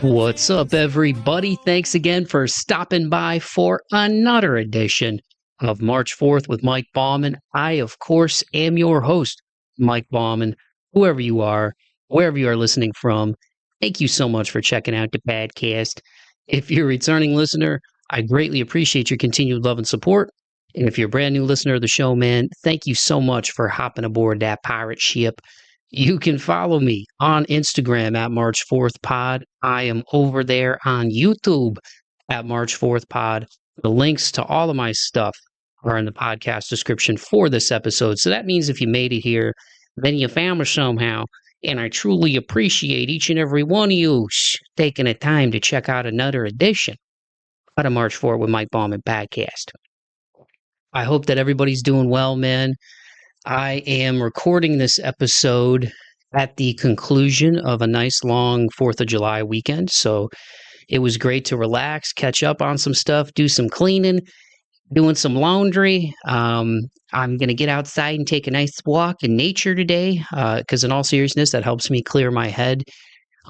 What's up, everybody? Thanks again for stopping by for another edition of March 4th with Mike Bauman. I, of course, am your host, Mike Bauman. Whoever you are, wherever you are listening from, thank you so much for checking out the podcast. If you're a returning listener, I greatly appreciate your continued love and support. And if you're a brand new listener of the show, man, thank you so much for hopping aboard that pirate ship. You can follow me on Instagram at March 4th Pod. I am over there on YouTube at March 4th Pod. The links to all of my stuff are in the podcast description for this episode. So that means if you made it here, then you found me somehow. And I truly appreciate each and every one of you taking the time to check out another edition of the March 4th with Mike Bauman podcast. I hope that everybody's doing well, man. I am recording this episode at the conclusion of a nice long 4th of July weekend. So it was great to relax, catch up on some stuff, do some cleaning, doing some laundry. I'm going to get outside and take a nice walk in nature today because in all seriousness, that helps me clear my head.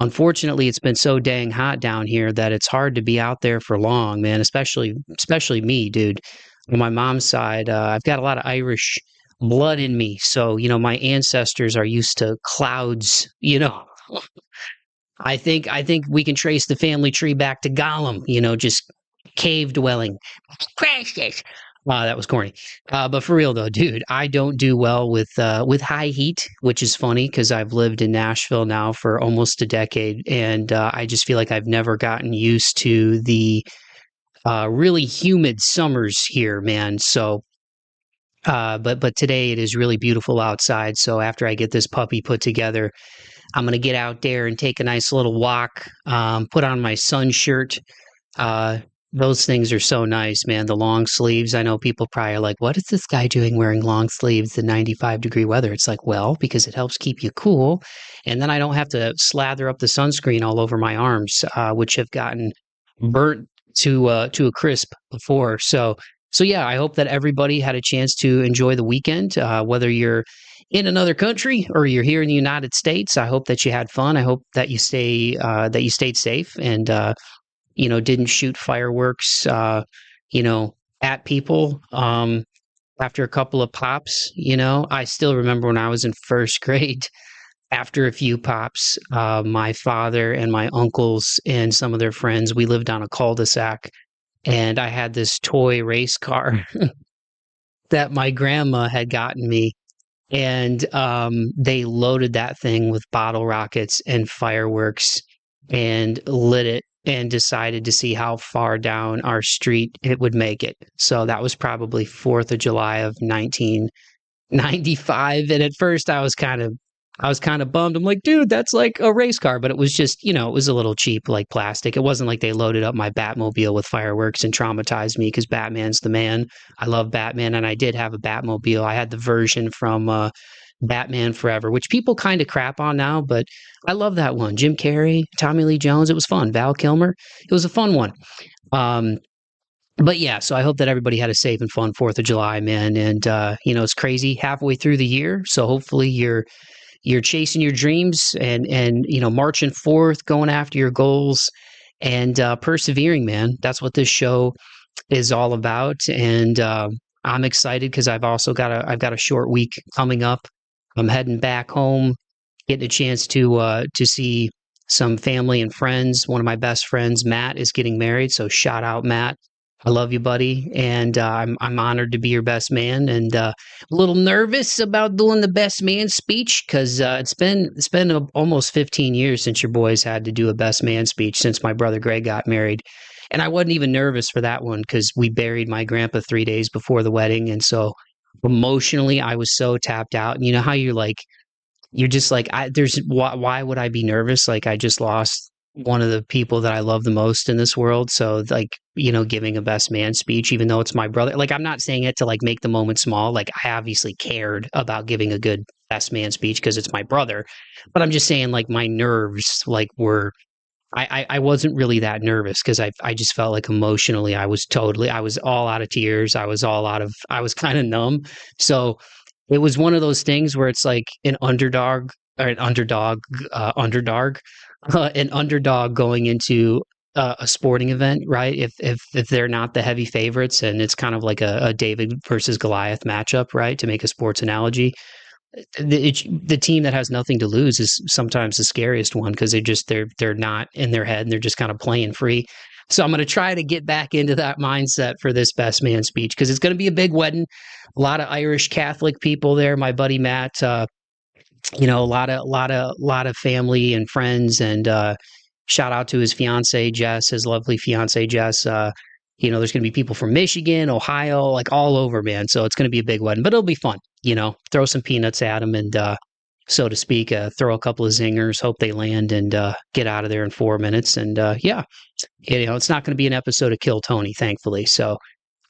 Unfortunately, it's been so dang hot down here that it's hard to be out there for long, man, especially me, dude. On my mom's side, I've got a lot of Irish blood in me. So, my ancestors are used to clouds, I think we can trace the family tree back to Gollum, just cave dwelling. Precious. That was corny. But for real though, dude, I don't do well with high heat, which is funny because I've lived in Nashville now for almost a decade. And I just feel like I've never gotten used to the really humid summers here, man. So, but today it is really beautiful outside. So after I get this puppy put together, I'm going to get out there and take a nice little walk, put on my sun shirt. Those things are so nice, man. The long sleeves. I know people probably are like, what is this guy doing wearing long sleeves in 95-degree weather? It's like, well, because it helps keep you cool. And then I don't have to slather up the sunscreen all over my arms, which have gotten burnt to a crisp before. So yeah, I hope that everybody had a chance to enjoy the weekend, whether you're in another country or you're here in the United States. I hope that you had fun. I hope that you stayed safe and didn't shoot fireworks at people after a couple of pops. I still remember when I was in first grade. After a few pops, my father and my uncles and some of their friends, we lived on a cul-de-sac. And I had this toy race car that my grandma had gotten me. And they loaded that thing with bottle rockets and fireworks and lit it and decided to see how far down our street it would make it. So that was probably 4th of July of 1995. And at first I was kind of bummed. I'm like, dude, that's like a race car. But it was just, it was a little cheap, like plastic. It wasn't like they loaded up my Batmobile with fireworks and traumatized me because Batman's the man. I love Batman. And I did have a Batmobile. I had the version from Batman Forever, which people kind of crap on now. But I love that one. Jim Carrey, Tommy Lee Jones. It was fun. Val Kilmer. It was a fun one. But yeah, so I hope that everybody had a safe and fun 4th of July, man. And, it's crazy halfway through the year. So hopefully you're chasing your dreams and marching forth, going after your goals and persevering, man. That's what this show is all about. And I'm excited because I've got a short week coming up. I'm heading back home, getting a chance to see some family and friends. One of my best friends, Matt, is getting married. So shout out, Matt. I love you, buddy, and I'm honored to be your best man, and a little nervous about doing the best man speech because it's been almost 15 years since your boys had to do a best man speech since my brother Greg got married, and I wasn't even nervous for that one because we buried my grandpa 3 days before the wedding, and so emotionally I was so tapped out. And you know how you're just like, why would I be nervous? Like I just lost one of the people that I love the most in this world. So giving a best man speech, even though it's my brother, like I'm not saying it to like make the moment small. Like I obviously cared about giving a good best man speech because it's my brother, but I'm just saying like my nerves I wasn't really that nervous because I just felt like emotionally I was all out of tears. I was kind of numb. So it was one of those things where it's like an underdog an underdog going into a sporting event, right? If they're not the heavy favorites, and it's kind of like a David versus Goliath matchup, right? To make a sports analogy, the team that has nothing to lose is sometimes the scariest one because they're not in their head and they're just kind of playing free. So I'm going to try to get back into that mindset for this best man speech because it's going to be a big wedding. A lot of Irish Catholic people there. My buddy Matt, a lot of family and friends, and shout out to his fiance Jess, his lovely fiance Jess. There's going to be people from Michigan, Ohio, like all over, man. So it's going to be a big wedding, but it'll be fun. Throw some peanuts at them and, so to speak, throw a couple of zingers, hope they land, and get out of there in 4 minutes. And it's not going to be an episode of Kill Tony, thankfully. So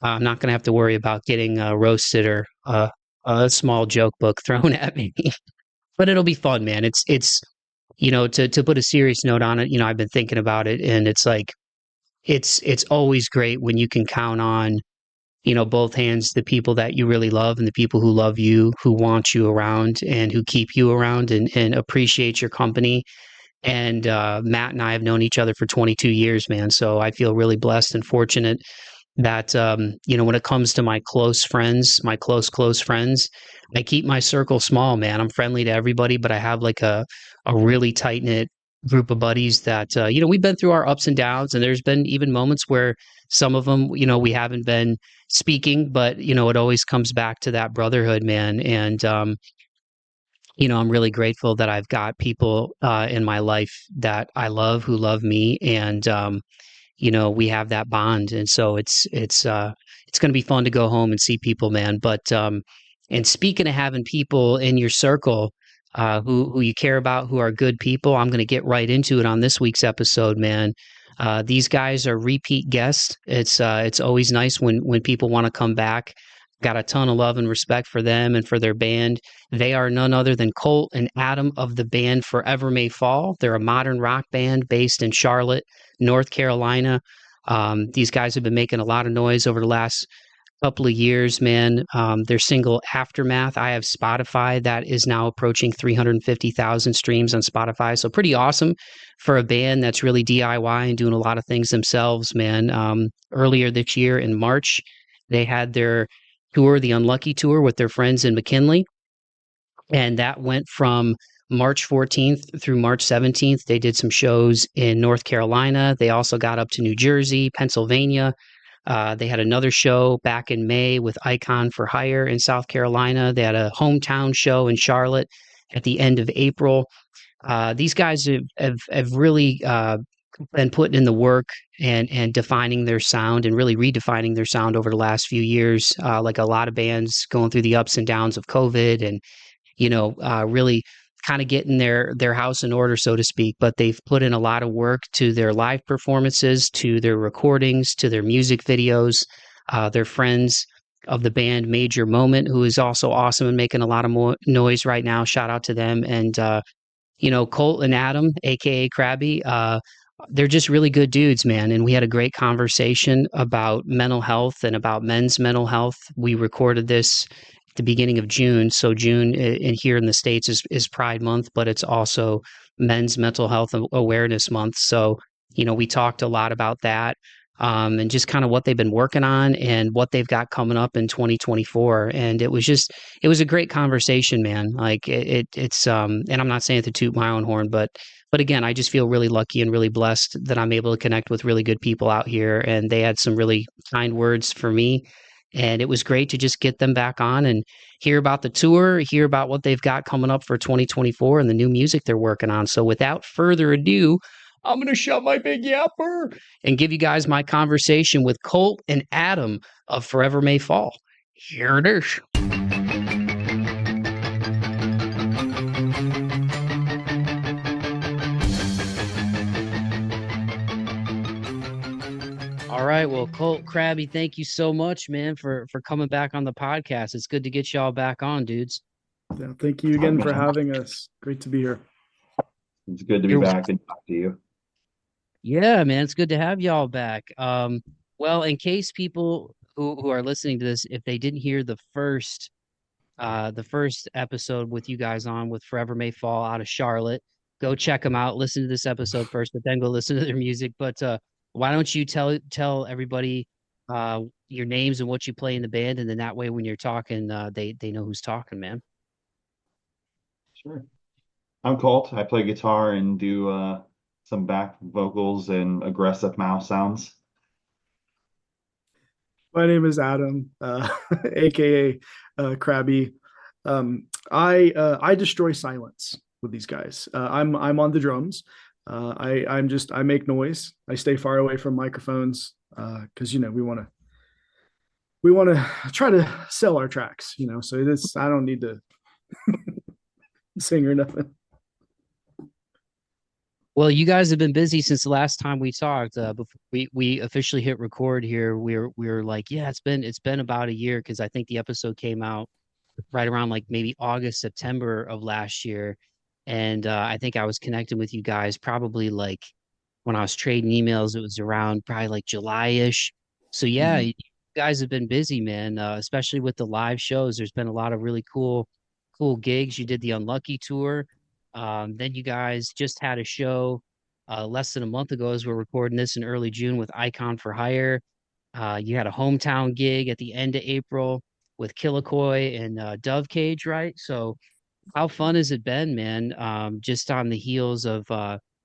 I'm not going to have to worry about getting roasted or a small joke book thrown at me. But it'll be fun, man. It's to put a serious note on it. I've been thinking about it, and it's like it's always great when you can count on both hands, the people that you really love and the people who love you, who want you around and who keep you around and appreciate your company. And Matt and I have known each other for 22 years, man. So I feel really blessed and fortunate that when it comes to my close friends, my close friends, I keep my circle small, man. I'm friendly to everybody, but I have like a really tight knit group of buddies that we've been through our ups and downs, and there's been even moments where some of them we haven't been speaking, but it always comes back to that brotherhood, man. And I'm really grateful that I've got people in my life that I love, who love me, and we have that bond. And so it's going to be fun to go home and see people, man. But and speaking of having people in your circle who you care about, who are good people, I'm going to get right into it on this week's episode, man. These guys are repeat guests. It's always nice when people want to come back. Got a ton of love and respect for them and for their band. They are none other than Colt and Adam of the band Forever May Fall. They're a modern rock band based in Charlotte, North Carolina. These guys have been making a lot of noise over the last couple of years, man. Their single Aftermath, I have Spotify, that is now approaching 350,000 streams on Spotify. So pretty awesome for a band that's really DIY and doing a lot of things themselves, man. Earlier this year in March, they had their tour, the Unlucky Tour, with their friends in McKinley. And that went from March 14th through March 17th. They did some shows in North Carolina. They also got up to New Jersey, Pennsylvania. They had another show back in May with Icon for Hire in South Carolina. They had a hometown show in Charlotte at the end of April. These guys have really been putting in the work and defining their sound and really redefining their sound over the last few years. Like a lot of bands going through the ups and downs of COVID and, really kind of getting their house in order, so to speak. But they've put in a lot of work to their live performances, to their recordings, to their music videos. Their friends of the band Major Moment, who is also awesome and making a lot of noise right now. Shout out to them. And, Colt and Adam, aka Crabby, they're just really good dudes, man. And we had a great conversation about mental health and about men's mental health. We recorded this at the beginning of June. So June in here in the States is Pride Month, but it's also Men's Mental Health Awareness Month. So, we talked a lot about that. And just kind of what they've been working on and what they've got coming up in 2024. And it was a great conversation, man. Like it's and I'm not saying to toot my own horn, but again, I just feel really lucky and really blessed that I'm able to connect with really good people out here. And they had some really kind words for me. And it was great to just get them back on and hear about the tour, hear about what they've got coming up for 2024 and the new music they're working on. So without further ado, I'm going to shut my big yapper and give you guys my conversation with Colt and Adam of Forever May Fall. Here it is. All right. Well, Colt, Crabby, thank you so much, man, for coming back on the podcast. It's good to get y'all back on, dudes. Yeah, thank you again for having us. Great to be here. It's good to be back and talk to you. Yeah, man, it's good to have y'all back. Well, in case people who are listening to this, if they didn't hear the first episode with you guys on with Forever May Fall out of Charlotte, go check them out. Listen to this episode first, but then go listen to their music. But why don't you tell everybody your names and what you play in the band, and then that way when you're talking, they know who's talking, man. Sure. I'm Colt. I play guitar and do some back vocals and aggressive mouth sounds. My name is Adam, aka Crabby. I destroy silence with these guys. I'm on the drums. I make noise. I stay far away from microphones because we want to try to sell our tracks. So this I don't need to sing or nothing. Well, you guys have been busy since the last time we talked. Before we officially hit record here, we were like, yeah, it's been about a year because I think the episode came out right around like maybe August, September of last year, and I think I was connecting with you guys probably like when I was trading emails. It was around probably like July-ish. So yeah, Mhm. you guys have been busy, man. Especially with the live shows. There's been a lot of really cool gigs. You did the Unlucky tour. Then you guys just had a show less than a month ago as we're recording this in early June with Icon for Hire. You had a hometown gig at the end of April with Killicoy and Dove Cage, right? So how fun has it been, man? Just on the heels of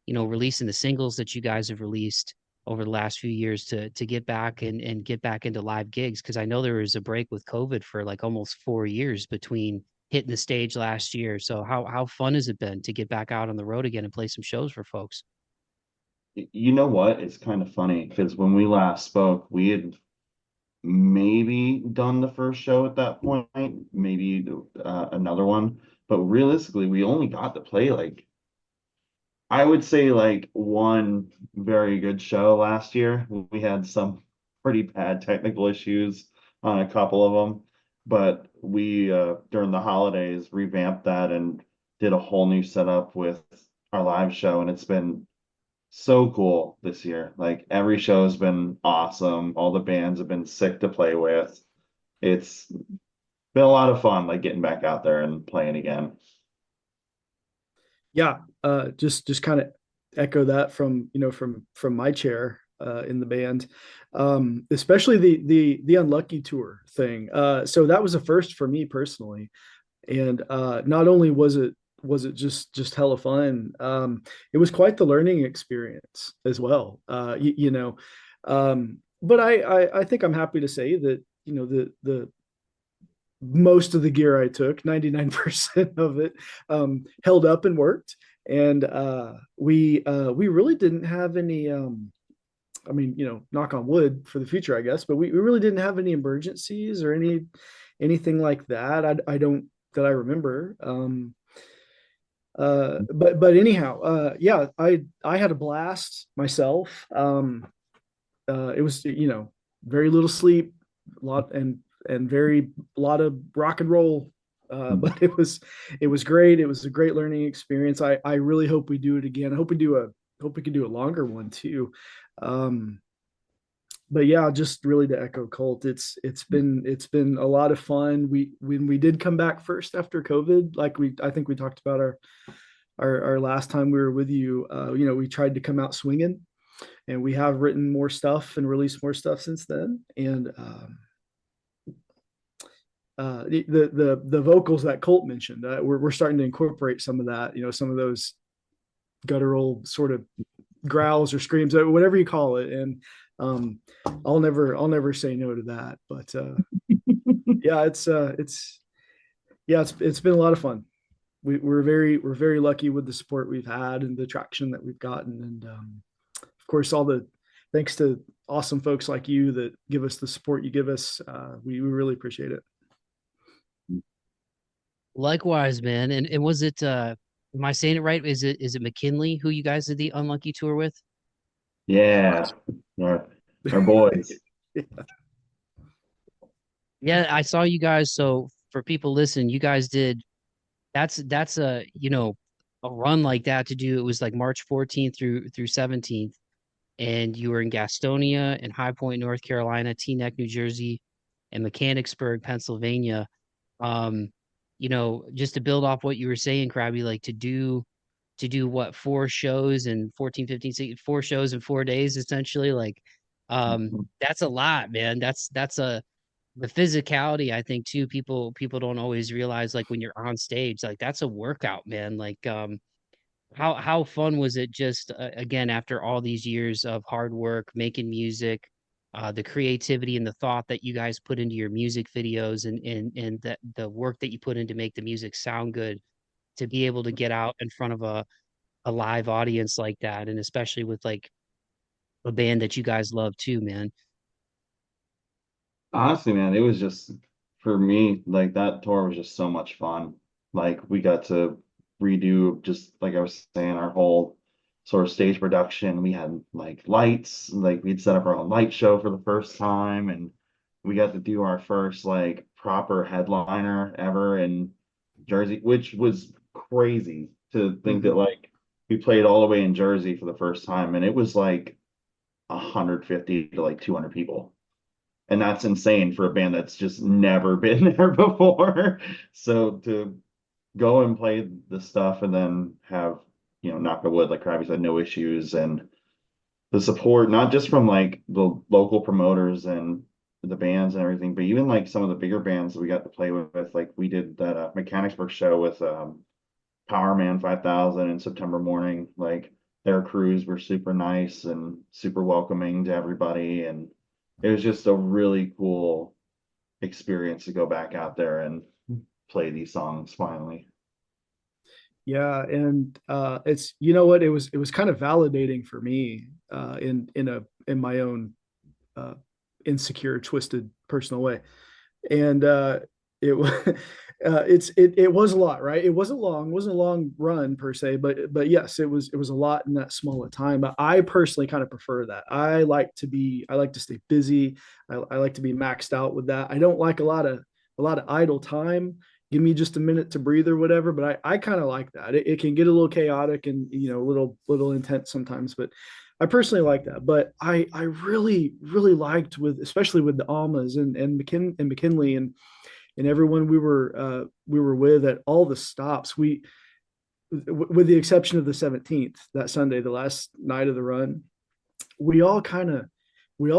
releasing the singles that you guys have released over the last few years to get back and get back into live gigs. Cause I know there was a break with COVID for like almost 4 years between hitting the stage last year. So how fun has it been to get back out on the road again and play some shows for folks? You know what? It's kind of funny because when we last spoke, we had maybe done the first show at that point, maybe another one, but realistically, we only got to play like I would say like one very good show last year. We had some pretty bad technical issues on a couple of them, but we during the holidays revamped that and did a whole new setup with our live show, and it's been so cool this year. Like every show has been awesome. All the bands have been sick to play with. It's been a lot of fun, like getting back out there and playing again. Yeah, just kind of echo that from my chair in the band, especially the Unlucky tour thing. So that was a first for me personally, and not only was it just hella fun, it was quite the learning experience as well. But I think I'm happy to say that the most of the gear I took, 99% of it, held up and worked. And we really didn't have any, I mean, knock on wood for the future, I guess, but we really didn't have any emergencies or anything like that. I don't that I remember. But anyhow, yeah, I had a blast myself. It was, very little sleep, a lot and very a lot of rock and roll. But it was great. It was a great learning experience. I really hope we do it again. I hope we can do a longer one too. Um, but yeah, just really to echo Colt, it's been a lot of fun. When we did come back first after COVID, like I think we talked about our last time we were with you. We tried to come out swinging, and we have written more stuff and released more stuff since then. And the vocals that Colt mentioned, we're starting to incorporate some of that. Some of those guttural sort of growls or screams, whatever you call it. And I'll never say no to that. But yeah, it's been a lot of fun. We're very lucky with the support we've had and the traction that we've gotten, and of course all the thanks to awesome folks like you that give us the support you give us. We really appreciate it. Likewise, man. And was it am I saying it right? Is it McKinley who you guys did the Unlucky tour with? Yeah, our, our boys. Yeah, I saw you guys. So for people listening, you guys did that's a run like that to do. It was like March 14th through 17th, and you were in Gastonia and High Point, North Carolina, Teaneck, New Jersey, and Mechanicsburg, Pennsylvania. Just to build off what you were saying, Crabby, like to do what, 4 shows and 14, 15, 16, 4 shows in 4 days, essentially. Like, that's a lot, man. That's the physicality, I think, too. People don't always realize, like, when you're on stage, like, that's a workout, man. Like, how fun was it, just again, after all these years of hard work making music, the creativity and the thought that you guys put into your music videos, and the work that you put in to make the music sound good, to be able to get out in front of a live audience like that, and especially with like a band that you guys love too, man. Honestly, man, it was just for me, like that tour was just so much fun. Like we got to redo, just like I was saying, our whole sort of stage production. We had like lights, like we'd set up our own light show for the first time, and we got to do our first like proper headliner ever in Jersey, which was crazy to think that like we played all the way in Jersey for the first time, and it was like 150 to like 200 people. And that's insane for a band that's just never been there before. So to go and play the stuff and then have, knock on wood, like Crabby said, no issues, and the support, not just from like the local promoters and the bands and everything, but even like some of the bigger bands that we got to play with. Like we did that Mechanicsburg show with Power Man 5000 in September Morning. Like their crews were super nice and super welcoming to everybody, and it was just a really cool experience to go back out there and play these songs finally. Yeah, and it's, you know what, it was kind of validating for me, in my own insecure, twisted personal way. And it was it was a lot, right? It wasn't a long run per se, but yes, it was a lot in that small a time. But I personally kind of prefer that. I like to stay busy. I like to be maxed out with that. I don't like a lot of idle time. Give me just a minute to breathe or whatever. But I kind of like that. It can get a little chaotic and, a little intense sometimes, but I personally like that. But I really really liked, especially with the Almas and McKinley and everyone we were with at all the stops. With the exception of the 17th, that Sunday, the last night of the run, we all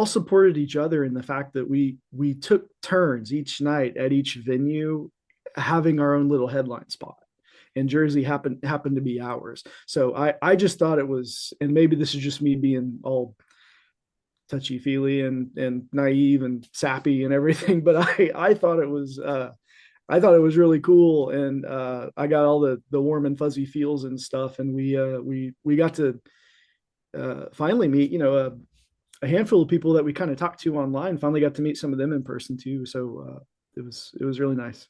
supported each other in the fact that we took turns each night at each venue having our own little headline spot. And Jersey happened to be ours. So I just thought it was, and maybe this is just me being all touchy feely and naive and sappy and everything, but I thought it was really cool, and I got all the warm and fuzzy feels and stuff, and we got to finally meet, a handful of people that we kind of talked to online. Finally got to meet some of them in person too, so it was really nice.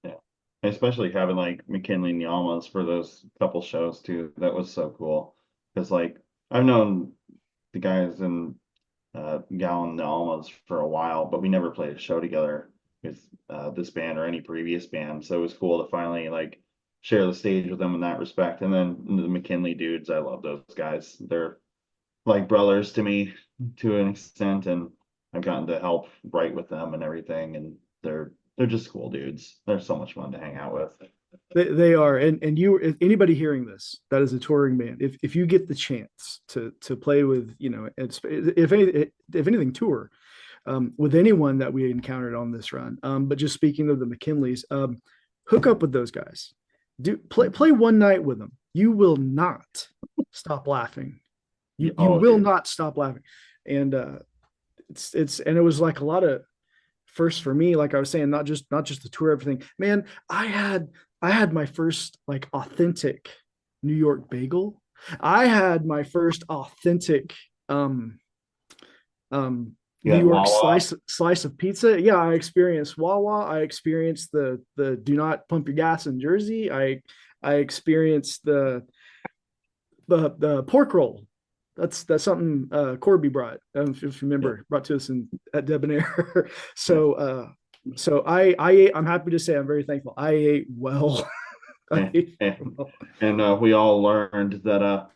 Yeah, especially having like McKinley and the Almas for those couple shows too. That was so cool, because like I've known the guys in Gal and the Almas for a while, but we never played a show together with this band or any previous band. So it was cool to finally like share the stage with them in that respect. And then the McKinley dudes, I love those guys. They're like brothers to me to an extent, and I've gotten to help write with them and everything. And they're just cool dudes. They're so much fun to hang out with. They are, and you, if anybody hearing this that is a touring band, if you get the chance to play with, if anything, tour with anyone that we encountered on this run. But just speaking of the McKinleys, hook up with those guys. Play one night with them. You will not stop laughing. You will not stop laughing. And and it was like a lot of first for me, like I was saying, not just the tour, everything. Man, I had my first like authentic New York bagel. I had my first authentic New York slice of pizza. Yeah, I experienced Wawa. I experienced the do not pump your gas in Jersey. I experienced the pork roll. That's something Corby brought. If you remember, brought to us at Debonair. So I'm happy to say I'm very thankful. I ate well. And we all learned that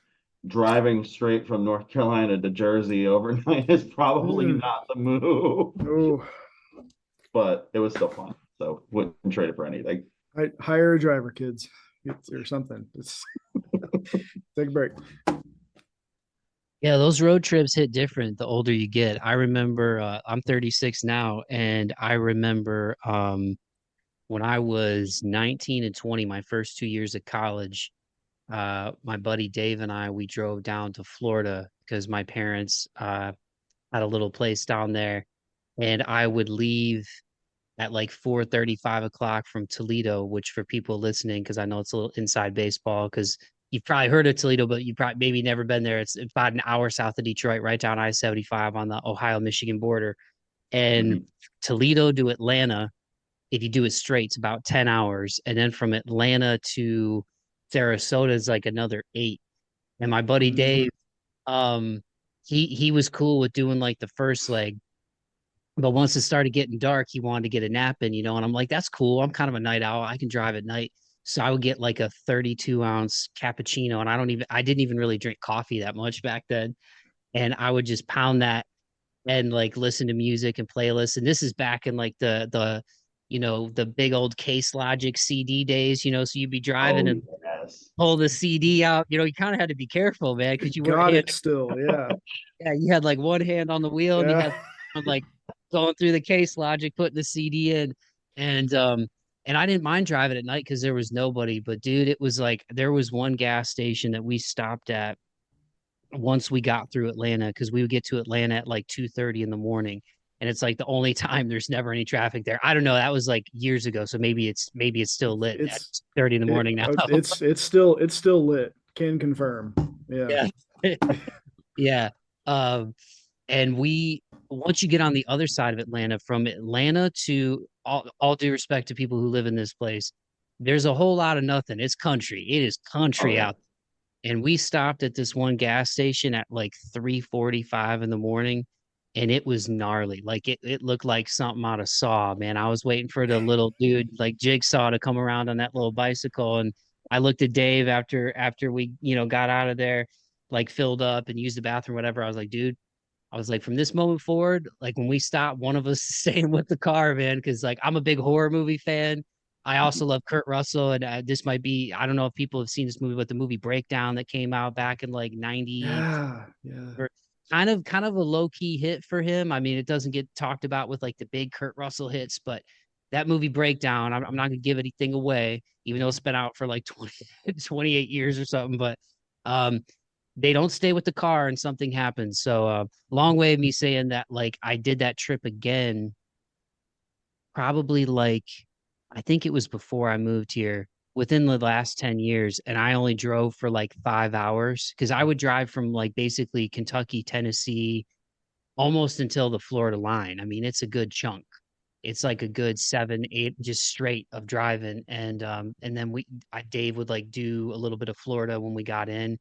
driving straight from North Carolina to Jersey overnight is probably not the move. Oh. But it was still fun, so wouldn't trade it for anything. Hire a driver, kids, or something. Take a break. Yeah, those road trips hit different the older you get. I remember I'm 36 now, and I remember when I was 19 and 20, my first 2 years of college, my buddy Dave and I, we drove down to Florida because my parents had a little place down there, and I would leave at like 4:30, 5 o'clock from Toledo, which for people listening, because I know it's a little inside baseball, because you've probably heard of Toledo, but you probably maybe never been there. It's about an hour south of Detroit, right down I-75 on the Ohio-Michigan border. And Mhm. Toledo to Atlanta, if you do it straight, it's about 10 hours. And then from Atlanta to Sarasota is like another 8. And my buddy Mhm. Dave, um, he was cool with doing like the first leg, but once it started getting dark, he wanted to get a nap in, and I'm like, that's cool. I'm kind of a night owl. I can drive at night. So I would get like a 32-ounce cappuccino, and I didn't even really drink coffee that much back then. And I would just pound that and like listen to music and playlists. And this is back in like the big old Case Logic CD days, so you'd be driving Oh and yes. pull the CD out. You kind of had to be careful, man, because you weren't Got hand it still. Yeah. yeah, you had like one hand on the wheel and you Yeah. had like going through the Case Logic, putting the CD in, and um and I didn't mind driving at night because there was nobody. But dude, it was like there was one gas station that we stopped at once we got through Atlanta, because we would get to Atlanta at like 2:30 in the morning. And it's like the only time there's never any traffic there. I don't know. That was like years ago. So maybe it's still lit at It's 30 in the morning now. it's still lit. Can confirm. Yeah. Yeah. Yeah. Um, and we once you get on the other side of Atlanta, from Atlanta to all due respect to people who live in this place, there's a whole lot of nothing. It's country. It is Oh country yeah. out. And we stopped at this one gas station at like 3:45 in the morning, and it was gnarly. Like it looked like something out of Saw, man. I was waiting for the little dude like Jigsaw to come around on that little bicycle, and I looked at Dave after we, got out of there, like filled up and used the bathroom, whatever. I was like, dude, I was like, from this moment forward, like when we stop, one of us is staying with the car, man, because like I'm a big horror movie fan. I also love Kurt Russell, and this might be, I don't know if people have seen this movie, but the movie Breakdown that came out back in like 90, Yeah. Yeah. kind of a low key hit for him. I mean, it doesn't get talked about with like the big Kurt Russell hits, but that movie Breakdown, I'm not gonna give anything away, even though it's been out for like 28 years or something, but um they don't stay with the car and something happens. So long way of me saying that, like, I did that trip again, probably like, I think it was before I moved here, within the last 10 years. And I only drove for like 5 hours, because I would drive from like basically Kentucky, Tennessee, almost until the Florida line. I mean, it's a good chunk. It's like a good 7, 8 just straight of driving. And then Dave would like do a little bit of Florida when we got in.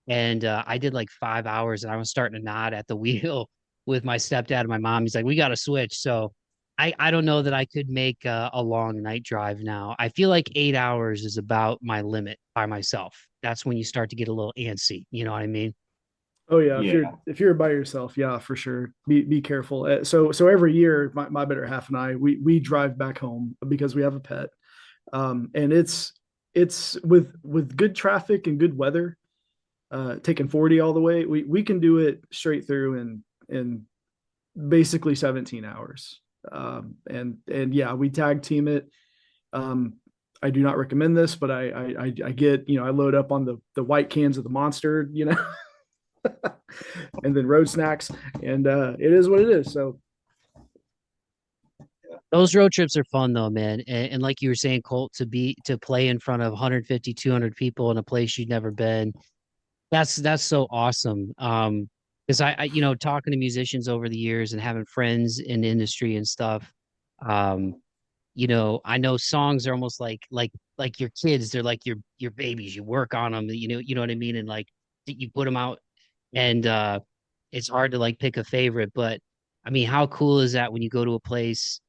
And I did like 5 hours, and I was starting to nod at the wheel with my stepdad and my mom. He's like, we got to switch. So I don't know that I could make a long night drive now. I feel like 8 hours is about my limit by myself. That's when you start to get a little antsy. You know what I mean? Oh yeah. If Yeah. you're by yourself, yeah, for sure. Be careful. So every year, my better half and I we drive back home because we have a pet. And it's with good traffic and good weather, taking 40 all the way, we can do it straight through in basically 17 hours. And yeah, we tag team it. Um, I do not recommend this, but I get, I load up on the white cans of the Monster, and then road snacks, and it is what it is. So Those road trips are fun though, man. And like you were saying, Colt, to play in front of 150, 200 people in a place you've never been, that's so awesome. Because talking to musicians over the years and having friends in the industry and stuff, um, I know songs are almost like your kids. They're like your babies. You work on them, you know what I mean? And like you put them out, and it's hard to like pick a favorite. But I mean, how cool is that when you go to a place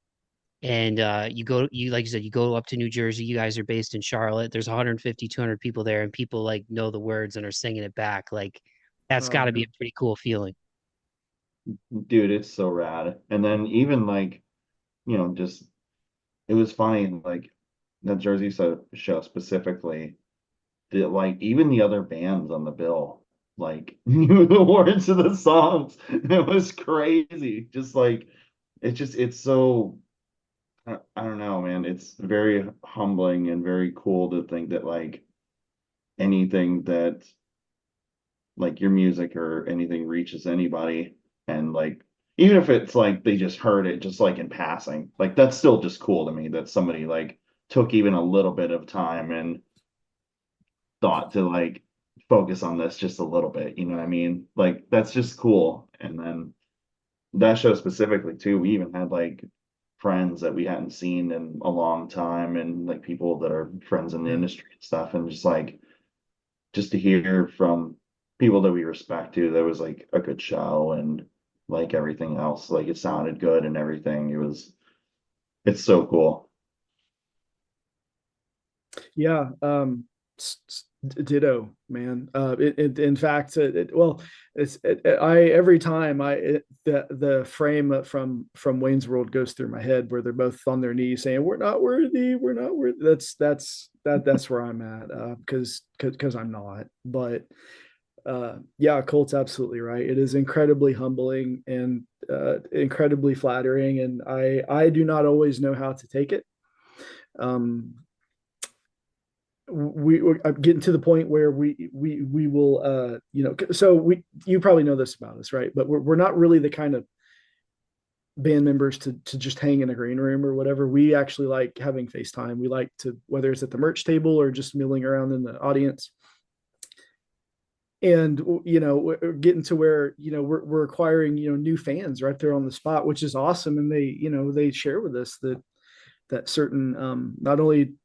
and you like you said, you go up to New Jersey, you guys are based in Charlotte, there's 150, 200 people there, and people like know the words and are singing it back. Like that's got to be man, a pretty cool feeling. Dude, it's so rad. And then even like, just it was funny, like the Jersey show specifically. like even the other bands on the bill like knew the words to the songs. It was crazy. Just like it's so I don't know, man. It's very humbling and very cool to think that like anything that like your music or anything reaches anybody and like even if it's like they just heard it just like in passing, like that's still just cool to me that somebody like took even a little bit of time and thought to like focus on this just a little bit, you know what I mean? Like that's just cool. And then that show specifically too, we even had like friends that we hadn't seen in a long time and like people that are friends in the industry and stuff and just like just to hear from people that we respect too, that was like a good show and like everything else, like it sounded good and everything. It's so cool. Yeah. Ditto, man. In fact, every time the frame from Wayne's World goes through my head where they're both on their knees saying we're not worthy, we're not worthy. That's where I'm at, because I'm not. But yeah, Colt's absolutely right. It is incredibly humbling and incredibly flattering, and I do not always know how to take it. We're getting to the point where we will so you probably know this about us, right? But we're not really the kind of band members to just hang in a green room or whatever. We actually like having FaceTime. We like to, whether it's at the merch table or just milling around in the audience, and we're getting to where we're acquiring new fans right there on the spot, which is awesome. And they share with us that certain not only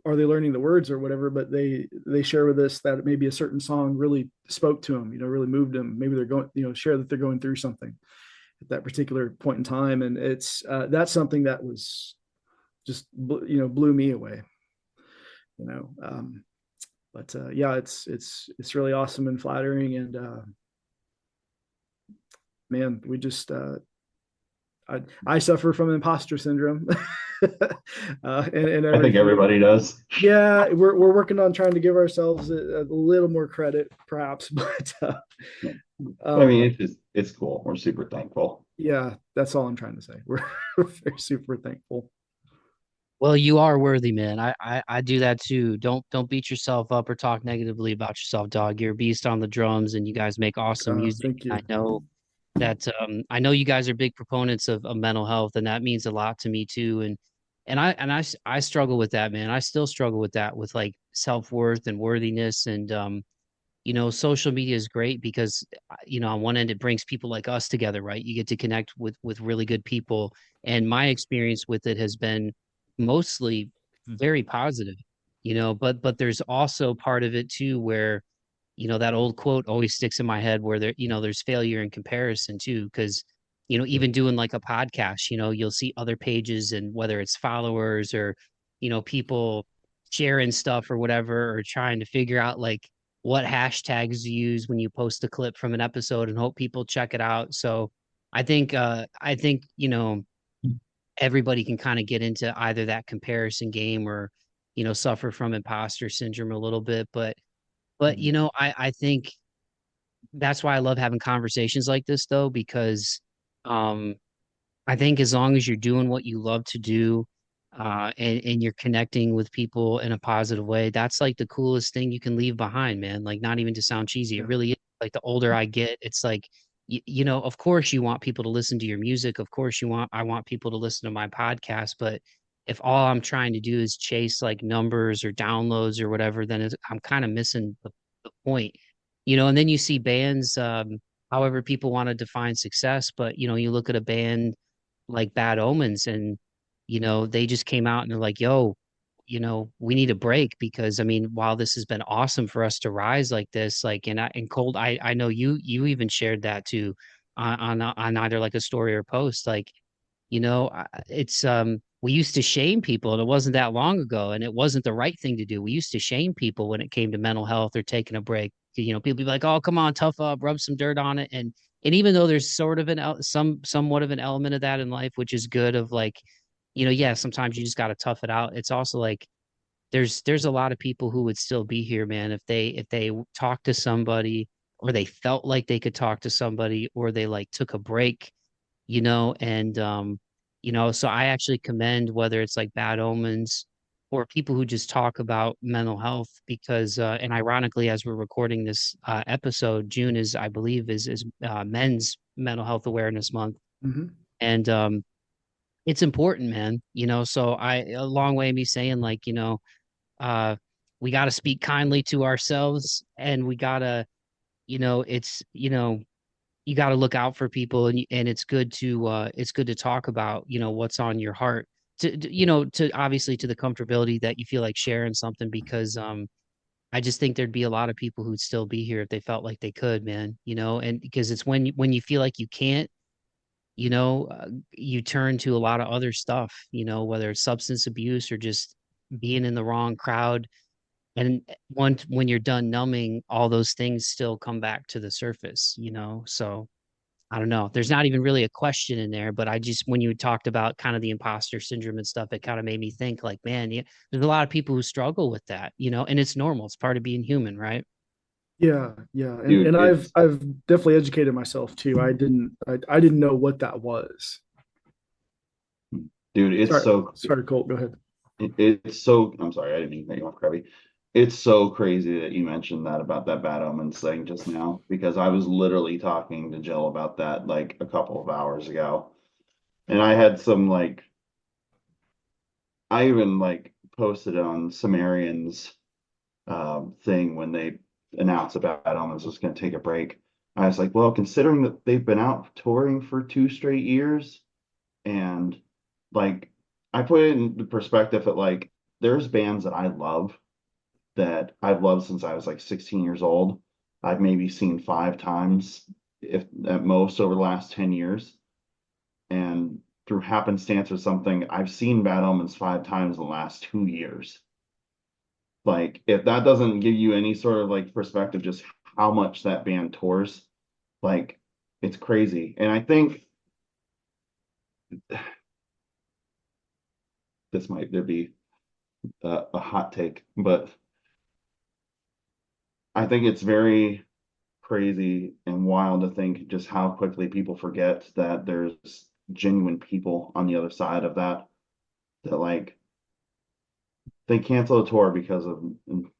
are they learning the words or whatever, but they share with us that maybe a certain song really spoke to them, really moved them. Maybe they're going, share that they're going through something at that particular point in time. And it's that's something that was just blew me away. But yeah, it's really awesome and flattering. And man, we just I suffer from imposter syndrome. and I think everybody does. Yeah, we're working on trying to give ourselves a little more credit, perhaps. But I mean, it's cool. We're super thankful. Yeah, that's all I'm trying to say. We're very super thankful. Well, you are worthy, man. I do that too. Don't beat yourself up or talk negatively about yourself, dog. You're a beast on the drums, and you guys make awesome music. Thank you. I know that I know you guys are big proponents of mental health, and that means a lot to me too. And I struggle with that, man. I still struggle with that, with like self-worth and worthiness. And social media is great because on one end it brings people like us together, right? You get to connect with really good people, and my experience with it has been mostly very positive. But there's also part of it too where that old quote always sticks in my head where there's failure in comparison too, because even doing like a podcast, you'll see other pages, and whether it's followers or people sharing stuff or whatever, or trying to figure out like what hashtags to use when you post a clip from an episode and hope people check it out. So I think everybody can kind of get into either that comparison game or suffer from imposter syndrome a little bit. But I think that's why I love having conversations like this, though, because I think as long as you're doing what you love to do, and you're connecting with people in a positive way, that's like the coolest thing you can leave behind, man. Like, not even to sound cheesy, it really is. Like, the older I get, it's like, of course you want people to listen to your music. Of course I want people to listen to my podcast. But if all I'm trying to do is chase like numbers or downloads or whatever, then I'm kind of missing the point. And then you see bands, however people want to define success, but you look at a band like Bad Omens, and they just came out and they're like, yo, we need a break, because I mean, while this has been awesome for us to rise like this, like, and Colt, I know you even shared that too on either like a story or post, like, it's we used to shame people, and it wasn't that long ago, and it wasn't the right thing to do. We used to shame people when it came to mental health or taking a break. People be like, oh, come on, tough up, rub some dirt on it. And even though there's sort of somewhat of an element of that in life, which is good, of like, yeah, sometimes you just got to tough it out. It's also like, there's a lot of people who would still be here, man, if they talked to somebody, or they felt like they could talk to somebody, or they like took a break, and so I actually commend, whether it's like Bad Omens or people who just talk about mental health, because and ironically, as we're recording this episode, June is, I believe, is men's mental health awareness month. Hmm. And it's important, man, so a long way of me saying, like, uh we got to speak kindly to ourselves, and we got to, it's, you got to look out for people, and it's good to talk about, what's on your heart, to obviously, to the comfortability that you feel like sharing something, because I just think there'd be a lot of people who'd still be here if they felt like they could, man, and because it's when you feel like you can't, you turn to a lot of other stuff, whether it's substance abuse or just being in the wrong crowd. And once when you're done numbing, all those things still come back to the surface, so I don't know. There's not even really a question in there, but I just, when you talked about kind of the imposter syndrome and stuff, it kind of made me think, like, man, yeah, there's a lot of people who struggle with that, and it's normal. It's part of being human, right? Yeah, yeah, and Dude, and I've it's I've definitely educated myself too. I didn't know what that was. dude, it's Sorry, so sorry, Colt. Go ahead. it's so I'm sorry, I didn't mean to cut you off, Crabby. It's so crazy that you mentioned that about that Bad Omens thing just now, because I was literally talking to Jill about that like a couple of hours ago. And I had some like I even like posted on Sumerian's thing when they announced about Omens was going to take a break. I was like, well, considering that they've been out touring for 2 straight years, and like I put it in the perspective that like there's bands that I love that I've loved since I was like 16 years old. I've maybe seen 5 times, if at most, over the last 10 years. And through happenstance or something, I've seen Bad Omens 5 times in the last 2 years. Like, if that doesn't give you any sort of like perspective, just how much that band tours, like, it's crazy. And I think this might there be a hot take, but I think it's very crazy and wild to think just how quickly people forget that there's genuine people on the other side of that, that like they cancel a tour because of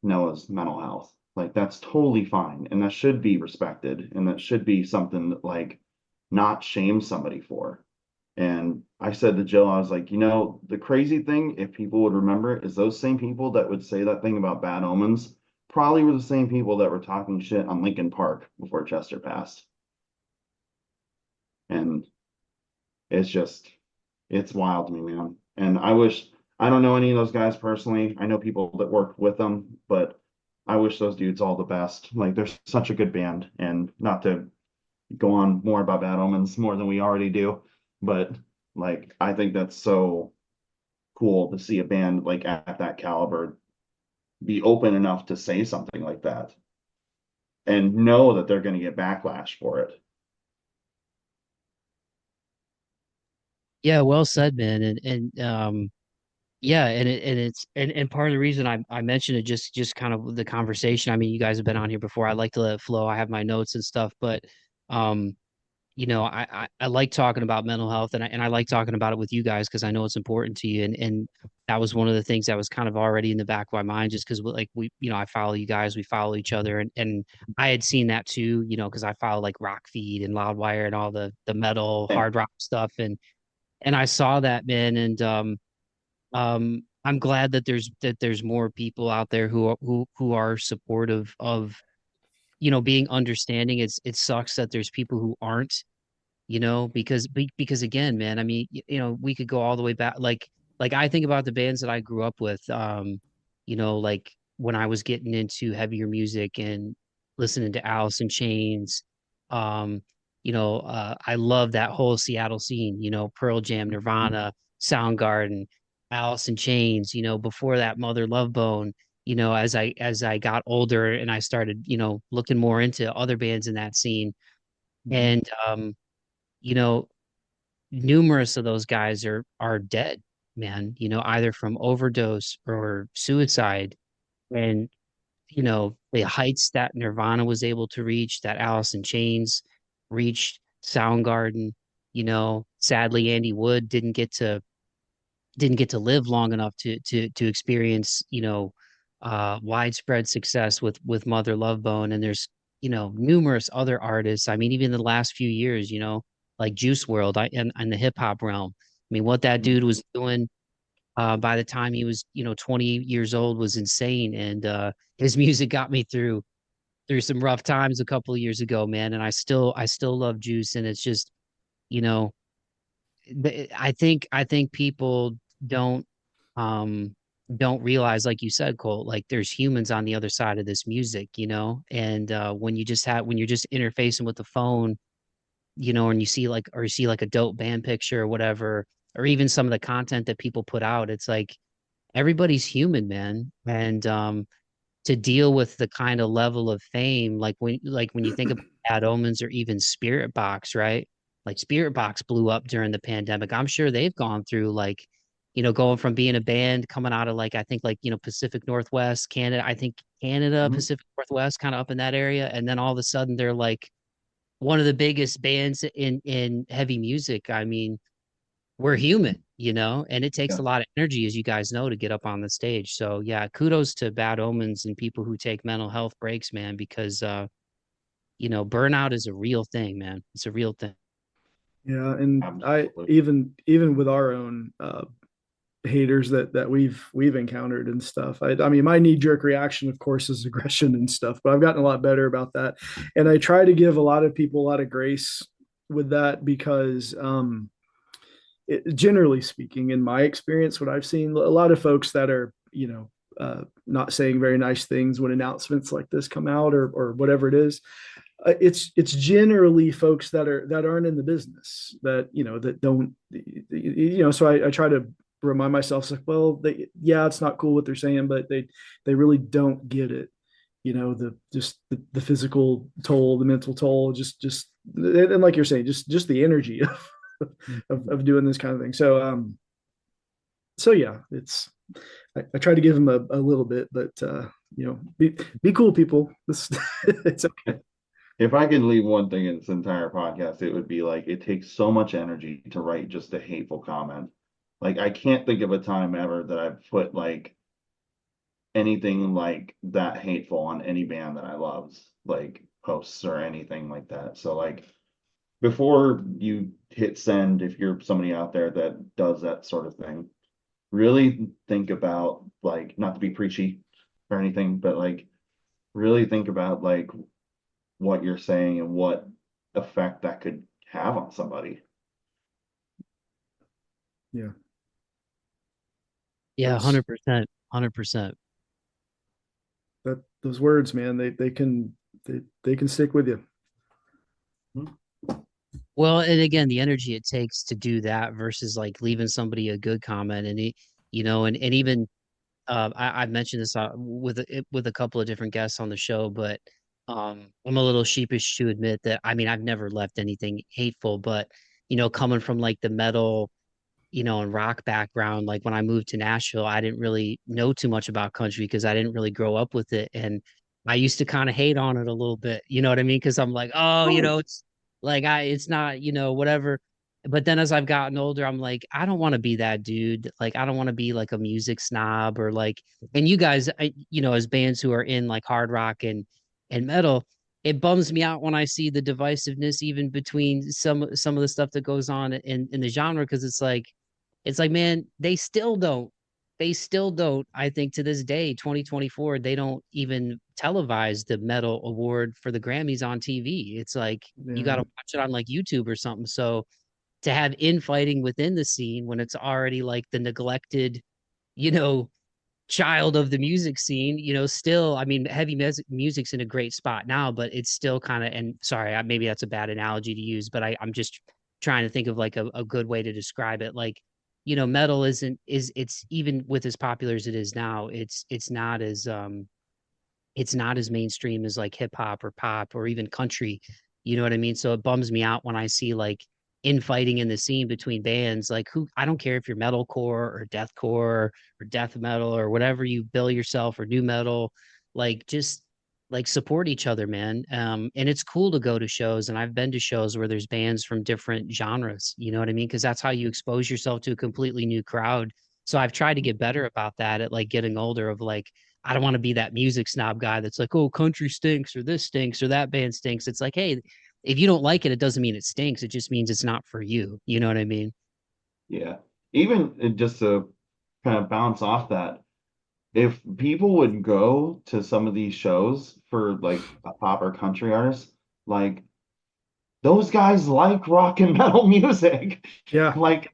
Noah's mental health. Like that's totally fine, and that should be respected, and that should be something that like not shame somebody for. And I said to Jill, I was like, the crazy thing, if people would remember, is those same people that would say that thing about Bad Omens probably were the same people that were talking shit on Lincoln Park before Chester passed. And it's just, it's wild to me, man. And I don't know any of those guys personally. I know people that work with them, but I wish those dudes all the best. Like, they're such a good band. And not to go on more about Bad Omens more than we already do, but like, I think that's so cool to see a band like at that caliber be open enough to say something like that and know that they're going to get backlash for it. Yeah, well said, man. And yeah, and part of the reason I mentioned it, just kind of the conversation. I mean, you guys have been on here before. I like to let it flow. I have my notes and stuff, but um I like talking about mental health, and I like talking about it with you guys, because I know it's important to you. And that was one of the things that was kind of already in the back of my mind, just because, like, I follow you guys, we follow each other, and I had seen that too, because I follow like Rock Feed and Loudwire and all the metal And hard rock stuff, and I saw that, man. And I'm glad that there's more people out there who are supportive of, being understanding. It sucks that there's people who aren't, because again, man, I mean, we could go all the way back. Like I think about the bands that I grew up with, like when I was getting into heavier music and listening to Alice in Chains. um I love that whole Seattle scene, Pearl Jam, Nirvana, Soundgarden, Alice in Chains, before that, Mother Love Bone. As I got older and I started, looking more into other bands in that scene. And you know, numerous of those guys are dead. man, either from overdose or suicide. And, the heights that Nirvana was able to reach, that Alice in Chains reached, Soundgarden, sadly Andy Wood didn't get to live long enough to experience, widespread success with Mother Love Bone. And there's, numerous other artists. I mean, even the last few years, like Juice World, and the hip hop realm. I mean, what that dude was doing by the time he was, 20 years old was insane. And his music got me through some rough times a couple of years ago, man. And I still love Juice. And it's just, you know, I think people don't don't realize, like you said, Colt, like there's humans on the other side of this music, and when you're just interfacing with the phone, and you see like a dope band picture or whatever, or even some of the content that people put out, it's like everybody's human, man. And to deal with the kind of level of fame, like when you think about Bad Omens or even Spiritbox, right? Like Spiritbox blew up during the pandemic. I'm sure they've gone through like, going from being a band coming out of like I think like Pacific Northwest, Canada, I think Canada, Mhm. Pacific Northwest, kind of up in that area, and then all of a sudden they're like one of the biggest bands in heavy music. I mean, we're human, and it takes Yeah, a lot of energy, as you guys know, to get up on the stage. So yeah, kudos to Bad Omens and people who take mental health breaks, man, because burnout is a real thing, man. It's a real thing. Yeah, and I absolutely. even with our own haters that we've encountered and stuff. I mean, my knee jerk reaction, of course, is aggression and stuff, but I've gotten a lot better about that, and I try to give a lot of people a lot of grace with that because, generally speaking, in my experience, what I've seen, a lot of folks that are not saying very nice things when announcements like this come out or whatever it is, it's generally folks that aren't in the business, that don't, so I try to remind myself, like, well, yeah, it's not cool what they're saying, but they really don't get it, the physical toll, the mental toll, just and like you're saying, just the energy of doing this kind of thing. So yeah, I try to give them a little bit, but be cool, people. It's okay. If I could leave one thing in this entire podcast, it would be like it takes so much energy to write just a hateful comment. Like I can't think of a time ever that I've put like anything like that hateful on any band that I loves, like posts or anything like that. So like before you hit send, if you're somebody out there that does that sort of thing, really think about, like, not to be preachy or anything, but like really think about like what you're saying and what effect that could have on somebody. Yeah, Yeah, those 100%, 100%. those words, man, they can stick with you. Hmm. Well, and again, the energy it takes to do that versus like leaving somebody a good comment, and and even I've mentioned this with a couple of different guests on the show, but I'm a little sheepish to admit that I mean I've never left anything hateful, but coming from like the metal, and rock background, like when I moved to Nashville, I didn't really know too much about country because I didn't really grow up with it, and I used to kind of hate on it a little bit, you know what I mean? Because I'm like, oh, it's like it's not, whatever. But then as I've gotten older, I'm like, I don't want to be that dude. Like, I don't want to be like a music snob or like, and you guys, as bands who are in like hard rock and metal, it bums me out when I see the divisiveness even between some of the stuff that goes on in the genre, because it's like, man, they still don't, I think to this day, 2024, they don't even televise the metal award for the Grammys on TV. It's like you got to Yeah, watch it on like YouTube or something. So to have infighting within the scene when it's already like the neglected, you know, child of the music scene, still, I mean, heavy music's in a great spot now, but it's still kind of, and sorry, maybe that's a bad analogy to use, but I'm just trying to think of like a good way to describe it. Like, metal it's even with as popular as it is now, it's not as mainstream as like hip hop or pop or even country. You know what I mean? So it bums me out when I see like infighting in the scene between bands. Like, who, I don't care if you're metalcore or deathcore or death metal or whatever you bill yourself, or new metal, like just like support each other, man. And it's cool to go to shows, and I've been to shows where there's bands from different genres, you know what I mean? Because that's how you expose yourself to a completely new crowd. So I've tried to get better about that at like getting older, of like, I don't want to be that music snob guy that's like, oh, country stinks or this stinks or that band stinks. It's like, hey, if you don't like it, it doesn't mean it stinks. It just means it's not for you. You know what I mean? Yeah. Even just to kind of bounce off that, if people would go to some of these shows for like a pop or country artist, like those guys like rock and metal music. Yeah. Like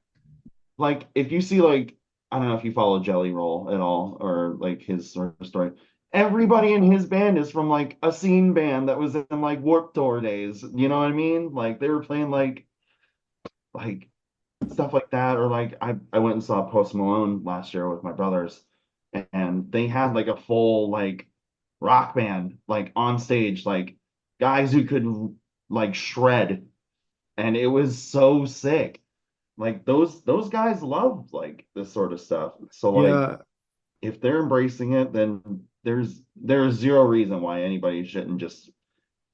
if you see like, I don't know if you follow Jelly Roll at all, or like his sort of story. Everybody in his band is from like a scene band that was in like Warped Tour days. You know what I mean? Like they were playing like stuff like that. Or like I went and saw Post Malone last year with my brothers, and they had like a full like rock band like on stage, like guys who could like shred, and it was so sick. Like those guys love like this sort of stuff. So like Yeah. if they're embracing it, then there's zero reason why anybody shouldn't just,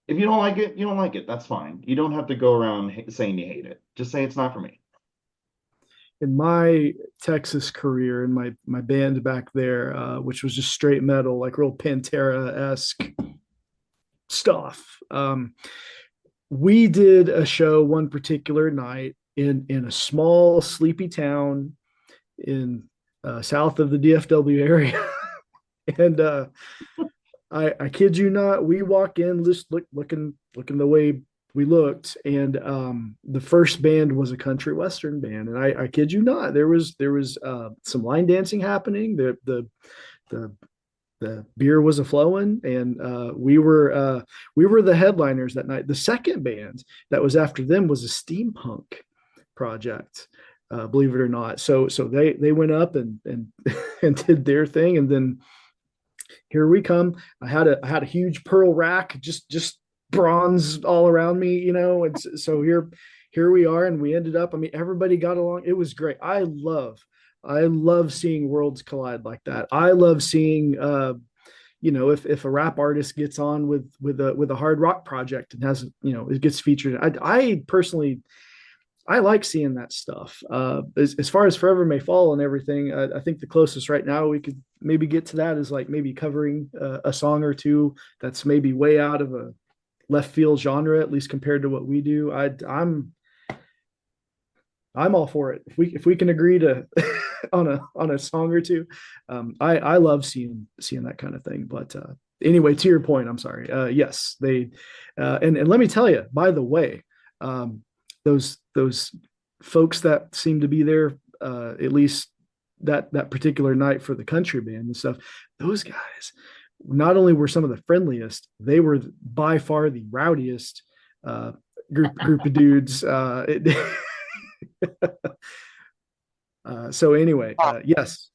if you don't like it, you don't like it. That's fine. You don't have to go around saying you hate it. Just say it's not for me. In my Texas career, in my band back there, which was just straight metal, like real Pantera-esque stuff. We did a show one particular night in a small sleepy town in south of the DFW area, and I kid you not, we walk in just looking the way we looked, and the first band was a country western band, and I kid you not, there was some line dancing happening. The beer was a flowing, and we were the headliners that night. The second band that was after them was a steampunk project, believe it or not. So they went up and and did their thing, and then here we come. I had a huge pearl rack, just bronze all around me, and so here we are, and we ended up, I mean, everybody got along. It was great. I love seeing worlds collide like that. I love seeing if a rap artist gets on with a hard rock project and has, it gets featured. I personally, I like seeing that stuff. As far as Forever May Fall and everything, I think the closest right now we could maybe get to that is like maybe covering a song or two that's maybe way out of a left field genre, at least compared to what we do. I'm all for it. If we can agree to on a song or two, I love seeing that kind of thing. But anyway, to your point, I'm sorry. Yes, they and let me tell you, by the way, those folks that seem to be there, at least that particular night for the country band and stuff, those guys not only were some of the friendliest, they were by far the rowdiest group of dudes. So anyway, yes,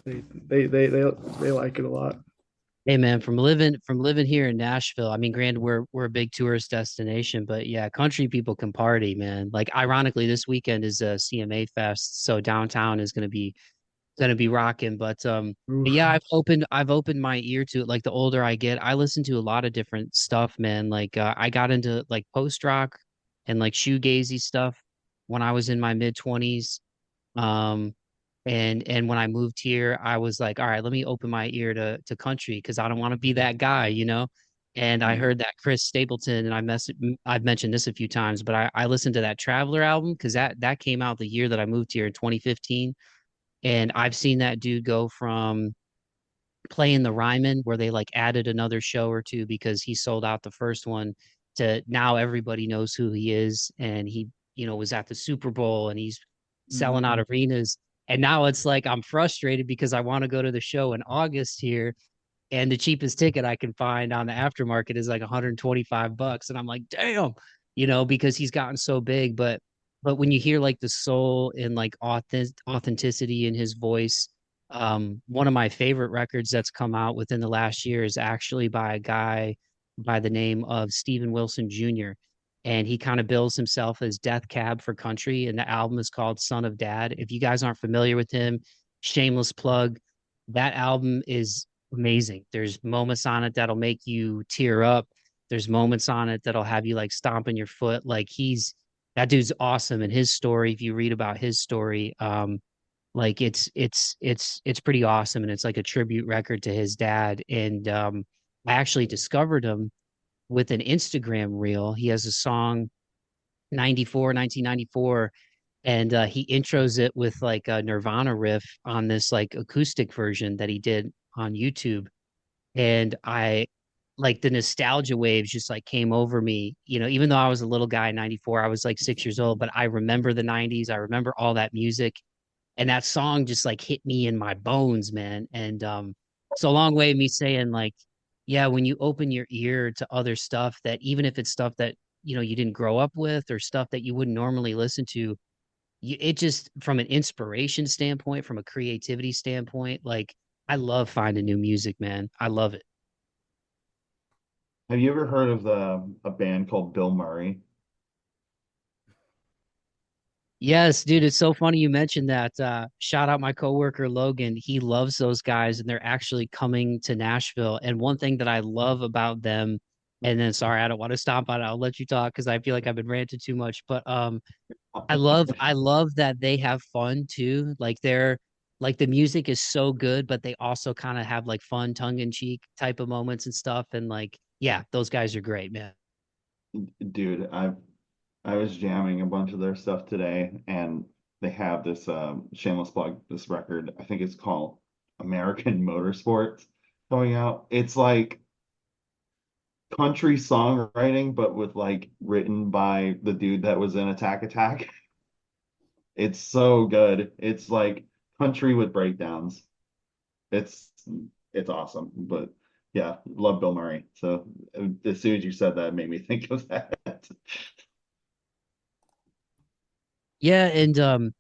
they like it a lot. Hey man, from living here in Nashville, I mean, granted, we're a big tourist destination, but yeah, country people can party, man. Like, ironically, this weekend is a CMA Fest, so downtown is gonna be rocking. But yeah, Oof. I've opened my ear to it. Like, the older I get, I listen to a lot of different stuff, man. Like, I got into like post rock and like shoegazy stuff when I was in my mid 20s. Um, and when I moved here, I was like, all right, let me open my ear to country, because I don't want to be that guy, you know. And I heard that Chris Stapleton, and I've mentioned this a few times, but I listened to that Traveler album, because that came out the year that I moved here in 2015. And I've seen that dude go from playing the Ryman, where they like added another show or two because he sold out the first one, to now everybody knows who he is, and he, was at the Super Bowl, and he's selling out Mhm. arenas. And now it's like I'm frustrated because I want to go to the show in August here, and the cheapest ticket I can find on the aftermarket is like $125, and I'm like, damn, because he's gotten so big. But when you hear like the soul and like authenticity in his voice, one of my favorite records that's come out within the last year is actually by a guy by the name of Steven Wilson Jr. and he kind of bills himself as Death Cab for Country, and the album is called Son of Dad. If you guys aren't familiar with him, shameless plug, that album is amazing. There's moments on it that'll make you tear up. There's moments on it that'll have you like stomping your foot. Like that dude's awesome. And his story, if you read about his story, like it's pretty awesome. And it's like a tribute record to his dad. And I actually discovered him with an Instagram reel. He has a song 1994, and he intros it with like a Nirvana riff on this like acoustic version that he did on YouTube. And I like the nostalgia waves just like came over me, even though I was a little guy in 94, I was like 6 years old, but I remember the 90s. I remember all that music, and that song just like hit me in my bones, man. And it's a long way of me saying like, yeah, when you open your ear to other stuff, that even if it's stuff that you didn't grow up with or stuff that you wouldn't normally listen to, it just from an inspiration standpoint, from a creativity standpoint, like I love finding new music, man. I love it. Have you ever heard of a band called Bill Murray? Yes, dude, it's so funny you mentioned that. Shout out my coworker Logan. He loves those guys, and they're actually coming to Nashville. And one thing that I love about them, and then sorry, I don't want to stop on it. I'll let you talk because I feel like I've been ranting too much. But I love that they have fun too. Like they're like the music is so good, but they also kind of have like fun tongue in cheek type of moments and stuff. And like, yeah, those guys are great, man. Dude, I was jamming a bunch of their stuff today, and they have this shameless plug, this record. I think it's called American Motorsports coming out. It's like country songwriting, but with like written by the dude that was in Attack Attack. It's so good. It's like country with breakdowns. It's it's awesome. But yeah, love Bill Murray. So as soon as you said that, it made me think of that. Yeah, and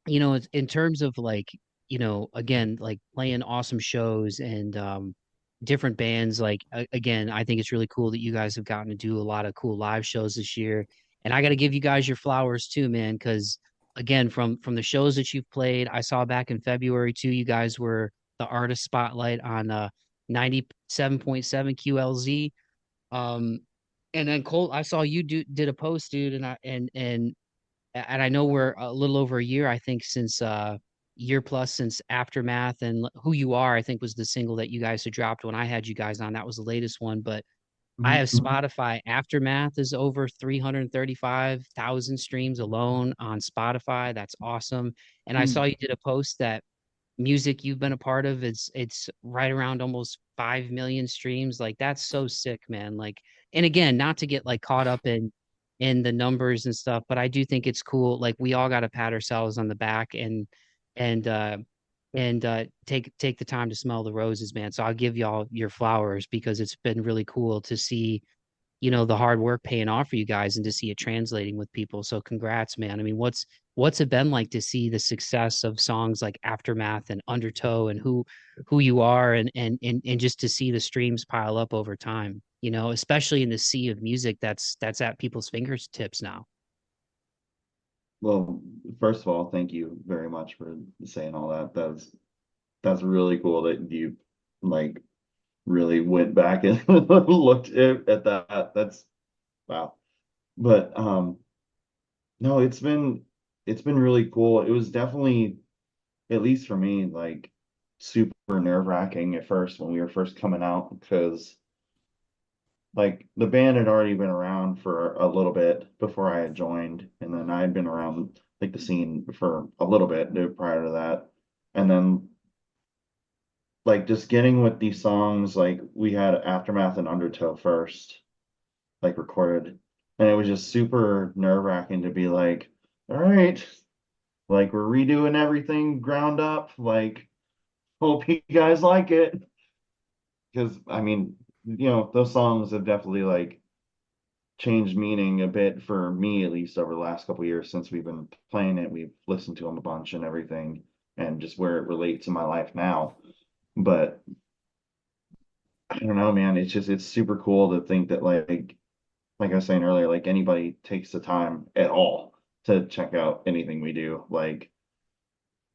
in terms of like, again, like playing awesome shows and different bands, like again, I think it's really cool that you guys have gotten to do a lot of cool live shows this year. And I got to give you guys your flowers too, man, because again, from the shows that you've played, I saw back in February too, you guys were the artist spotlight on 97.7 QLZ. Um and then Colt, I saw you did a post, dude, and I know we're a little over a year, I think, since year plus since Aftermath, and Who You Are, I think was the single that you guys had dropped when I had you guys on. That was the latest one. But I have Spotify. Aftermath is over 335,000 streams alone on Spotify. That's awesome. And I saw you did a post that music you've been a part of, it's right around almost 5 million streams. Like that's so sick, man. Like, and again, not to get like caught up in the numbers and stuff, but I do think it's cool. Like we all got to pat ourselves on the back and take the time to smell the roses, man. So I'll give y'all your flowers because it's been really cool to see, the hard work paying off for you guys and to see it translating with people. So congrats, man. I mean, what's it been like to see the success of songs like Aftermath and Undertow and who you are, and just to see the streams pile up over time, especially in the sea of music that's at people's fingertips now. Well, first of all, thank you very much for saying all that. That's really cool that you like really went back and looked at that. That's wow. But no, it's been really cool. It was definitely, at least for me, like super nerve-wracking at first when we were first coming out because like the band had already been around for a little bit before I had joined, and then I had been around like the scene for a little bit prior to that. And then like just getting with these songs, like we had Aftermath and Undertow first, like recorded, and it was just super nerve-wracking to be like, all right, like we're redoing everything ground up, like hope you guys like it. Because I mean, those songs have definitely like changed meaning a bit for me, at least over the last couple of years since we've been playing it. We've listened to them a bunch and everything, and just where it relates to my life now. But I don't know, man. It's super cool to think that like like I was saying earlier, like anybody takes the time at all to check out anything we do, like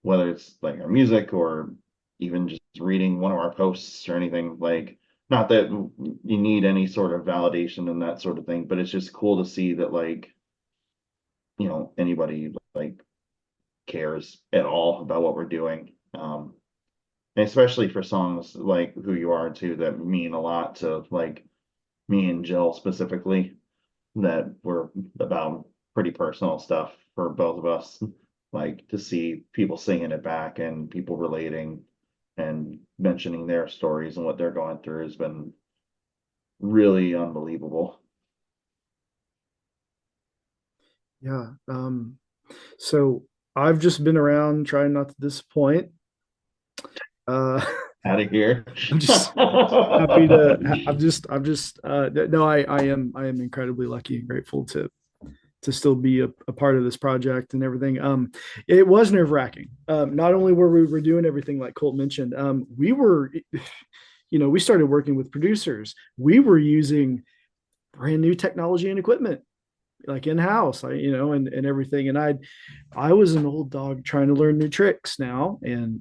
whether it's like our music or even just reading one of our posts or anything, like not that you need any sort of validation and that sort of thing, but it's just cool to see that like, anybody like cares at all about what we're doing. And especially for songs like Who You Are too, that mean a lot to like me and Jill specifically, that were about pretty personal stuff for both of us. Like to see people singing it back and people relating and mentioning their stories and what they're going through has been really unbelievable. Yeah. So I've just been around trying not to disappoint. Out of here. I'm just happy to. No, I am incredibly lucky and grateful to still be a part of this project and everything. It was nerve wracking. Not only were we doing everything like Colt mentioned, we were, we started working with producers. We were using brand new technology and equipment like in house, and everything. And I was an old dog trying to learn new tricks now, and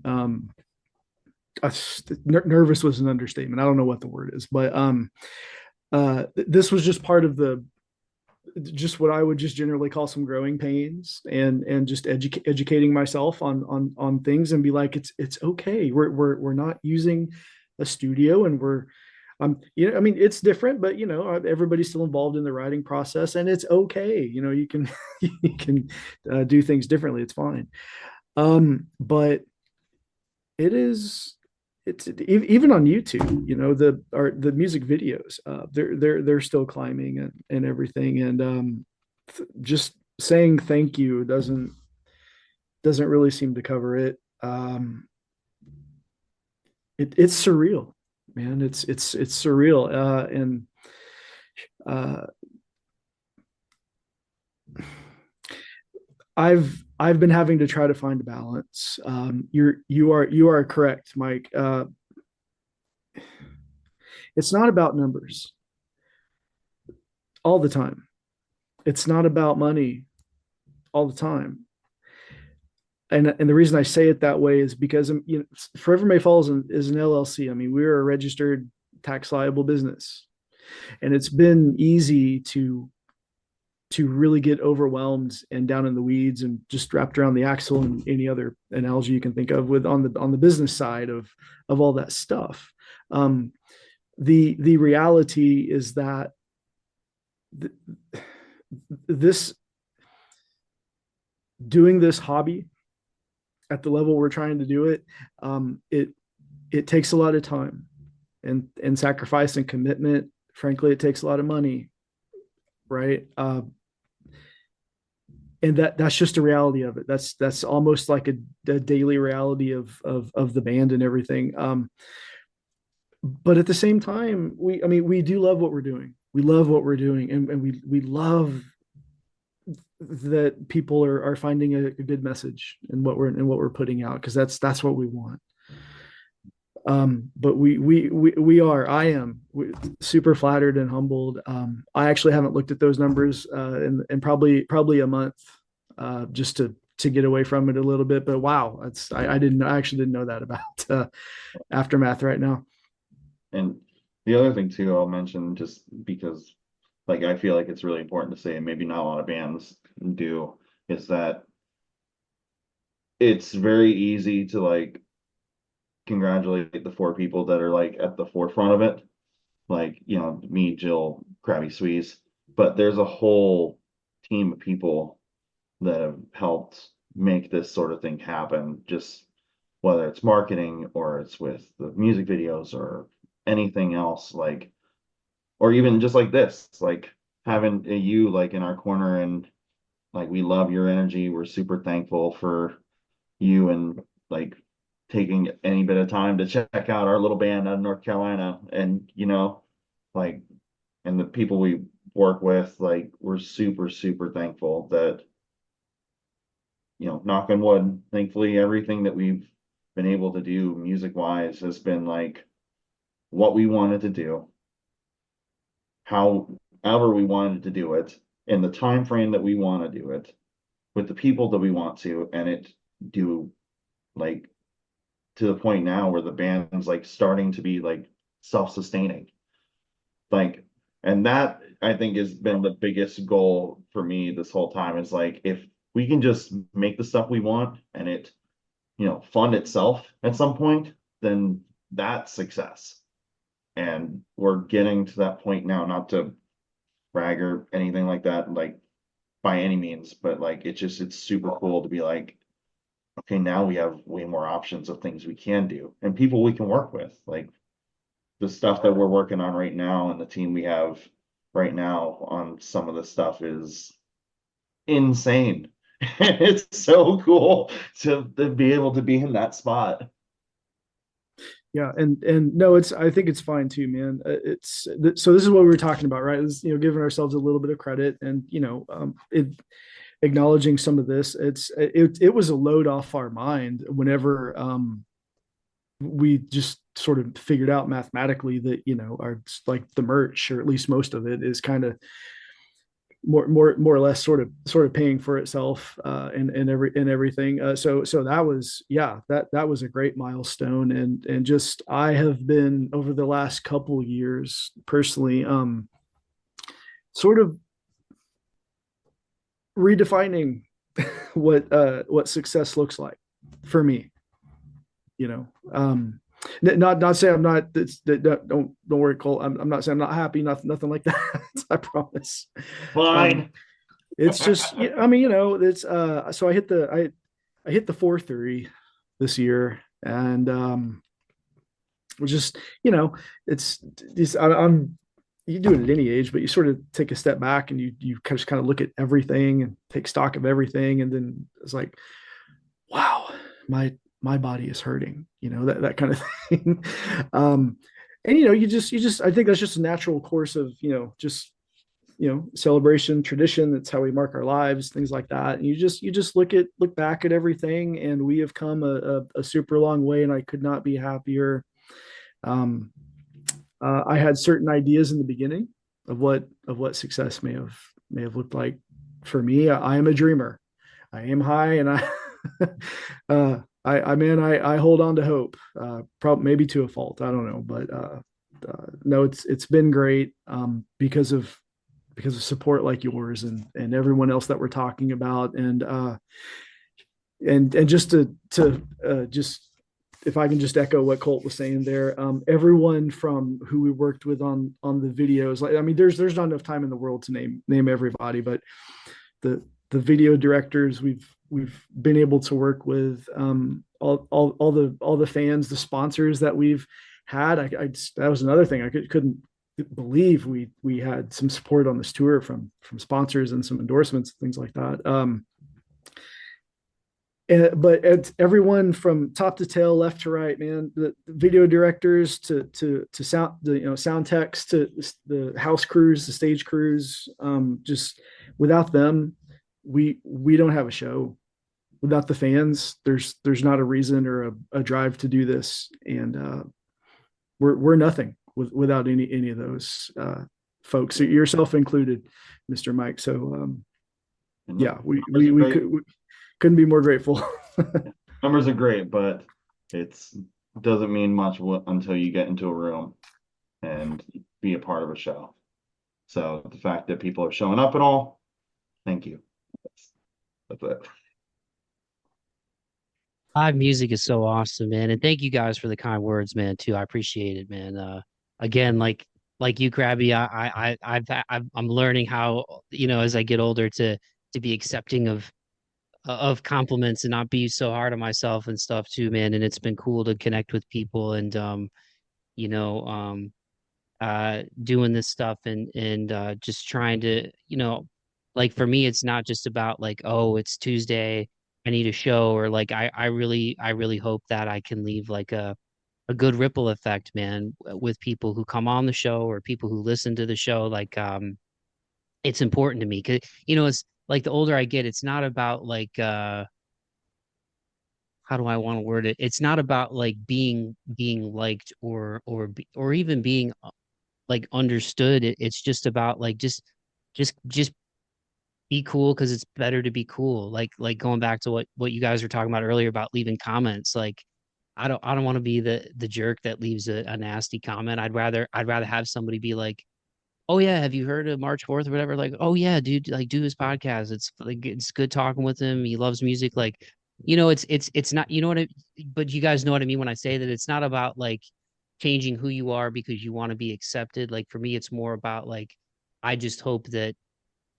nervous was an understatement. I don't know what the word is, but this was just part of just what I would just generally call some growing pains, and just educating myself on things, and be like, it's okay. We're not using a studio, and it's different, but everybody's still involved in the writing process, and it's okay. You can you can do things differently. It's fine. But it's even on YouTube, the music videos, they're still climbing and everything. And just saying thank you doesn't really seem to cover it. It's surreal, man. It's surreal. And I've been having to try to find a balance. You are correct, Mike. It's not about numbers all the time. It's not about money all the time. And the reason I say it that way is because Forever May Falls is an LLC. I mean, we're a registered tax liable business, and it's been easy to really get overwhelmed and down in the weeds and just wrapped around the axle, and any other analogy you can think of with on the business side of all that stuff. The reality is that this doing this hobby at the level we're trying to do it, it takes a lot of time and sacrifice and commitment. Frankly, it takes a lot of money, right? And that's just a reality of it. That's almost like a daily reality of the band and everything. But at the same time, we do love what we're doing. We love what we're doing, and we love that people are finding a good message in what we're putting out, because that's what we want. But I am super flattered and humbled. I actually haven't looked at those numbers in probably a month, just to get away from it a little bit. But wow, I actually didn't know that about Aftermath right now. And the other thing too, I'll mention, just because like I feel like it's really important to say, and maybe not a lot of bands do, is that it's very easy to like congratulate the 4 people that are like at the forefront of it, like me, Jill, Crabby, Sweez, but there's a whole team of people that have helped make this sort of thing happen, just whether it's marketing or it's with the music videos or anything else, like, or even just like this, like having you like in our corner, and like we love your energy. We're super thankful for you, and like taking any bit of time to check out our little band out of North Carolina, and like, and the people we work with, like we're super thankful that knock on wood, thankfully everything that we've been able to do music wise has been like what we wanted to do, how however we wanted to do it, in the time frame that we want to do it, with the people that we want to, and it do like to the point now where the band's like starting to be like self-sustaining. Like, and that I think has been the biggest goal for me this whole time is like, if we can just make the stuff we want and it, fund itself at some point, then that's success. And we're getting to that point now, not to brag or anything like that, like by any means, but like it's super cool to be like, okay, now we have way more options of things we can do and people we can work with. Like the stuff that we're working on right now and the team we have right now on some of the stuff is insane. It's so cool to be able to be in that spot. Yeah, and no, I think it's fine too, man. So this is what we were talking about, right? Is giving ourselves a little bit of credit and acknowledging some of this. It was a load off our mind whenever we just sort of figured out mathematically that our like the merch, or at least most of it, is kind of more or less sort of paying for itself and everything. So that was, yeah, that was a great milestone. And just I have been over the last couple years personally sort of redefining what success looks like for me. Not saying I'm not, don't worry, Colt. I'm not saying I'm not happy, nothing like that. I promise. Fine. It's just, I mean, it's so I hit the 4.3 this year, and just I'm you do it at any age, but you sort of take a step back and you just kind of look at everything and take stock of everything, and then it's like, wow, my body is hurting, that kind of thing. And you just I think that's just a natural course of just celebration, tradition. That's how we mark our lives, things like that. And you just look back at everything, and we have come a super long way, and I could not be happier. I had certain ideas in the beginning of what success may have looked like for me. I am a dreamer. I am high, and I hold on to hope, probably maybe to a fault. I don't know, but no, it's been great because of support like yours and everyone else that we're talking about, and just to just, if I can just echo what Colt was saying there, everyone from who we worked with on the videos, like, I mean, there's not enough time in the world to name everybody, but the video directors we've been able to work with, all the fans, the sponsors that we've had. That was another thing. I couldn't believe we had some support on this tour from sponsors and some endorsements, things like that. But it's everyone from top to tail, left to right, man. The video directors to sound, sound techs, to the house crews, the stage crews. Just without them, we don't have a show. Without the fans, there's not a reason or a drive to do this, and we're nothing without any of those folks, yourself included, Mr. Mike. So yeah, we couldn't be more grateful. Numbers are great, but it doesn't mean much until you get into a room and be a part of a show. So the fact that people are showing up and all, thank you. That's it. Live music is so awesome, man, and thank you guys for the kind words, man. Too, I appreciate it, man. Again, like you, Crabby, I'm learning how, as I get older, to be accepting of compliments and not be so hard on myself and stuff too, man. And it's been cool to connect with people and doing this stuff and just trying to, like for me, it's not just about like, oh, it's Tuesday, I need a show, or like I really hope that I can leave like a good ripple effect, man, with people who come on the show or people who listen to the show. Like it's important to me because it's like the older I get, it's not about like how do I want to word it? It's not about like being liked or even being like understood it. It's just about like just be cool because it's better to be cool. Like going back to what you guys were talking about earlier about leaving comments. Like I don't want to be the jerk that leaves a nasty comment. I'd rather have somebody be like, oh yeah, have you heard of March 4th or whatever? Like, oh yeah, dude, like do his podcast. It's like it's good talking with him. He loves music. Like, it's not, you know what I, but you guys know what I mean when I say that it's not about like changing who you are because you want to be accepted. Like for me, it's more about like I just hope that,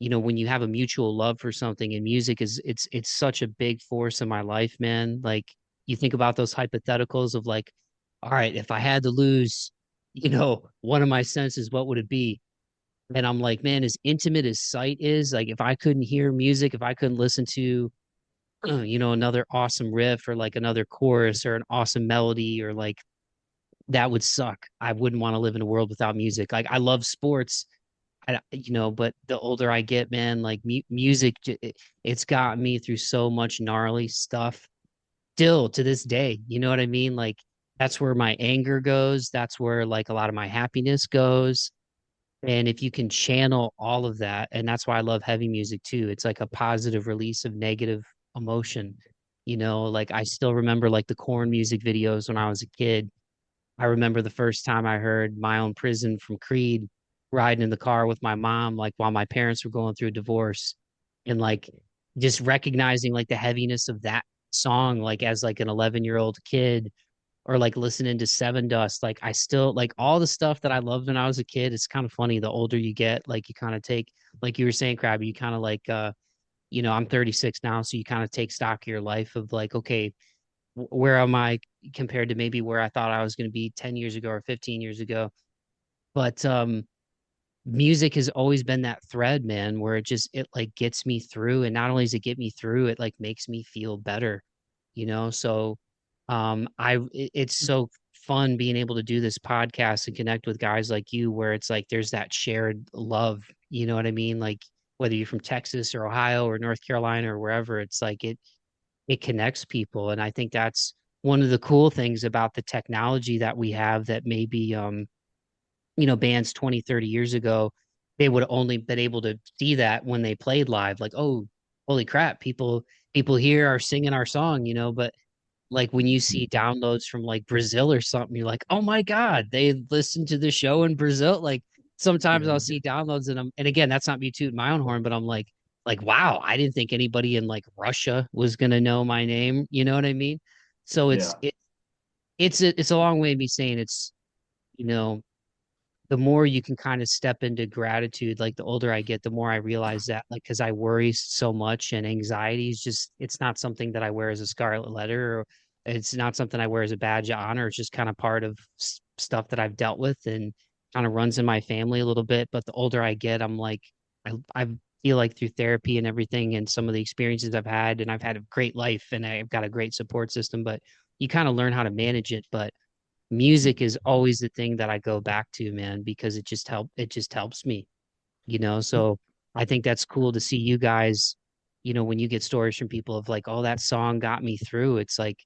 when you have a mutual love for something, and music is it's such a big force in my life, man. Like you think about those hypotheticals of like, all right, if I had to lose, one of my senses, what would it be? And I'm like, man, as intimate as sight is, like if I couldn't hear music, if I couldn't listen to, another awesome riff or like another chorus or an awesome melody or like that would suck. I wouldn't want to live in a world without music. Like I love sports, but the older I get, man, like music, it's got me through so much gnarly stuff still to this day. You know what I mean? Like that's where my anger goes. That's where like a lot of my happiness goes. And if you can channel all of that, and that's why I love heavy music too. It's like a positive release of negative emotion. Like I still remember like the Corn music videos when I was a kid. I remember the first time I heard My Own Prison from Creed riding in the car with my mom, like while my parents were going through a divorce, and like just recognizing like the heaviness of that song, like as like an 11-year-old kid, or like listening to Seven Dust. Like I still like all the stuff that I loved when I was a kid. It's kind of funny. The older you get, like you kind of take, like you were saying, Crabby, you kind of like, I'm 36 now. So you kind of take stock of your life of like, okay, where am I compared to maybe where I thought I was going to be 10 years ago or 15 years ago. But music has always been that thread, man, where it like gets me through. And not only does it get me through, it like makes me feel better, So it's so fun being able to do this podcast and connect with guys like you, where it's like there's that shared love, you know what I mean? Like whether you're from Texas or Ohio or North Carolina or wherever, it's like it connects people. And I think that's one of the cool things about the technology that we have that maybe bands 20, 30 years ago, they would have only been able to see that when they played live. Like, oh, holy crap, people here are singing our song, but like when you see downloads from like Brazil or something, you're like, oh my God, they listened to the show in Brazil. Like sometimes I'll see downloads and again, that's not me tooting my own horn, but I'm like, wow, I didn't think anybody in like Russia was gonna know my name. You know what I mean? So Yeah. it's a long way of me saying you know, the more you can kind of step into gratitude, like the older I get, the more I realize that, like, because I worry so much and anxiety is just, it's not something that I wear as a scarlet letter or it's not something I wear as a badge of honor. It's just kind of part of stuff that I've dealt with and kind of runs in my family a little bit. But the older I get, I'm like, I feel like through therapy and everything and some of the experiences I've had, and I've had a great life and I've got a great support system, but you kind of learn how to manage it. But music is always the thing that I go back to, man, because it just helps me, So I think that's cool to see you guys, when you get stories from people of like, oh, that song got me through. It's like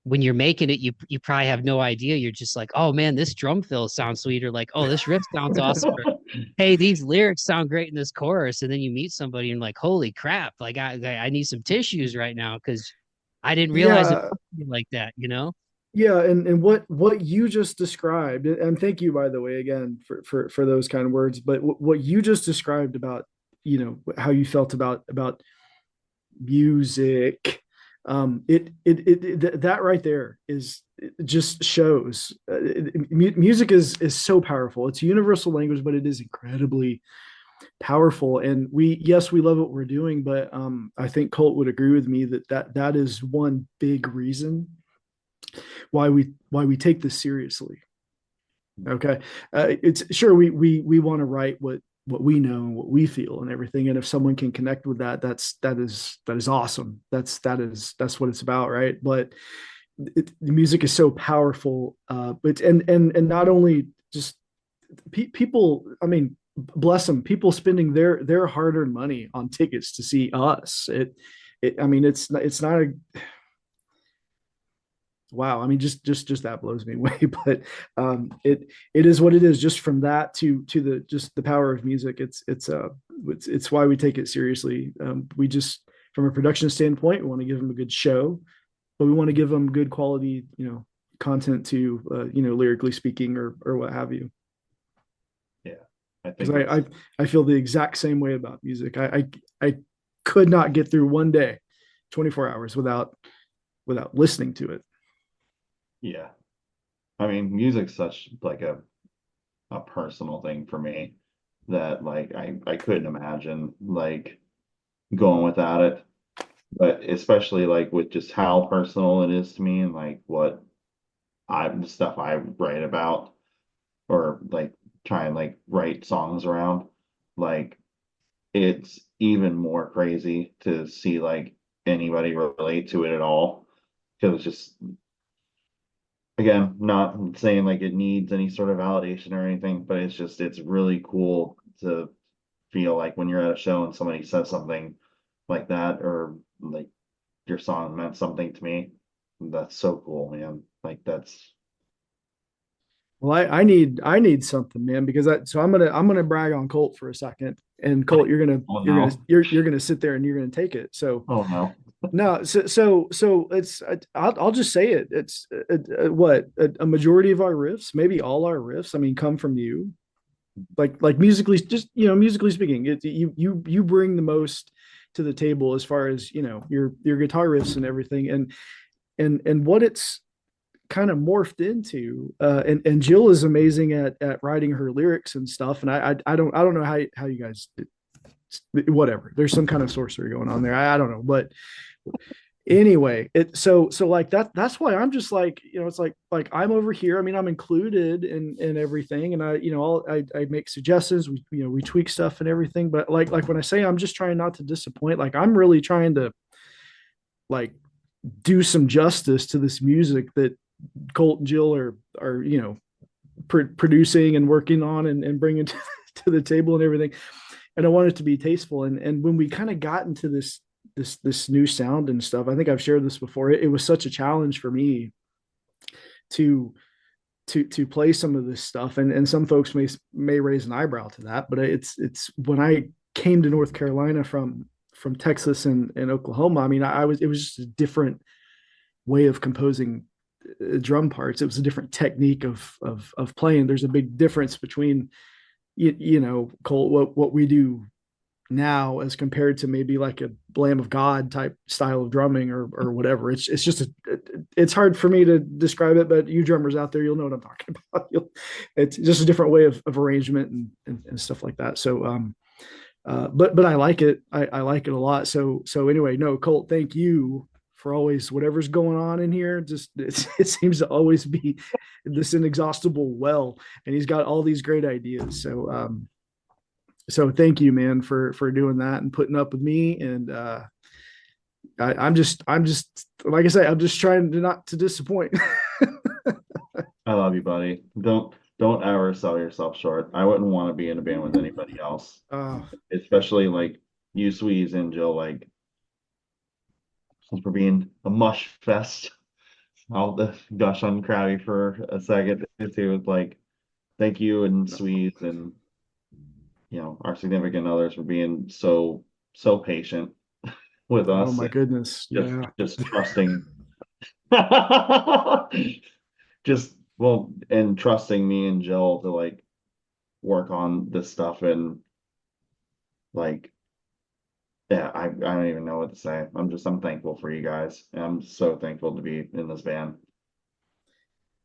when you're making it, you probably have no idea. You're just like, oh man, this drum fill sounds sweet, or like, oh, this riff sounds awesome. Or, hey, these lyrics sound great in this chorus. And then you meet somebody and like, holy crap, like I need some tissues right now because I didn't realize it Yeah, like that. yeah, and what you just described, and thank you by the way again for those kind of words, but what you just described about how you felt about music, that right there is, it just shows music is so powerful. It's a universal language, but it is incredibly powerful. And yes, we love what we're doing, but I think Colt would agree with me that is one big reason why we take this seriously. Okay, it's sure we want to write what we know and what we feel and everything, and if someone can connect with that is awesome. That's what it's about, right? But the music is so powerful, but and not only just people. I mean, bless them, people spending their hard-earned money on tickets to see us. I mean, it's not a wow. I mean, just that blows me away. But it is what it is. Just from that to the just the power of music. It's why we take it seriously. We just from a production standpoint, we want to give them a good show, but we want to give them good quality, content to, lyrically speaking or what have you. Yeah, I Because think I feel the exact same way about music. I could not get through one day, 24 hours without listening to it. yeah. I mean, music's such like a personal thing for me that like I couldn't imagine like going without it. But especially like with just how personal it is to me and like what the stuff I write about or like try and like write songs around, like it's even more crazy to see like anybody relate to it at all. Because it's just again, not saying like it needs any sort of validation or anything, but it's really cool to feel like when you're at a show and somebody says something like that or like your song meant something to me. That's so cool, man. Like that's Well, I need something, man, because I'm gonna brag on Colt for a second, and Colt, oh you're gonna no. you're gonna sit there and you're gonna take it. So Oh no. no, so it's I'll just say it. It's what a majority of our riffs, maybe all our riffs, I mean, come from you. Like musically, just musically speaking, you bring the most to the table as far as your guitar riffs and everything, and what it's kind of morphed into. And Jill is amazing at writing her lyrics and stuff. And I don't know how you guys whatever. There's some kind of sorcery going on there. I don't know, but anyway, so like that's why I'm just like, it's like I'm over here. I mean, I'm included in everything, and I make suggestions. We tweak stuff and everything. But like when I say I'm just trying not to disappoint, like I'm really trying to like do some justice to this music that Colt and Jill are producing and working on and bringing to the table and everything. And I want it to be tasteful. And when we kind of got into this new sound and stuff, I think I've shared this before. It was such a challenge for me to play some of this stuff, and some folks may raise an eyebrow to that, but it's when I came to North Carolina from Texas and Oklahoma. I mean, it was just a different way of composing drum parts. It was a different technique of playing. There's a big difference between Colt, what we do now as compared to maybe like a Lamb of God type style of drumming or whatever. It's just it's hard for me to describe it, but you drummers out there, you'll know what I'm talking about. It's just a different way of arrangement and stuff like that. So but I like it. I like it a lot. So anyway, no, Colt, thank you for always whatever's going on in here. Just it seems to always be this inexhaustible well, and he's got all these great ideas. So thank you, man, for doing that and putting up with me. And I'm just like I say, I'm just trying to not to disappoint. I love you, buddy. Don't ever sell yourself short. I wouldn't want to be in a band with anybody else. Especially like you, Sweez, and Jill, like since we're being a mush fest. I'll gush on Crabby for a second too. It's like thank you and Sweez and our significant others for being so patient with us. Oh my goodness. Just trusting. Just and trusting me and Jill to like work on this stuff and like I don't even know what to say. I'm thankful for you guys. I'm so thankful to be in this band.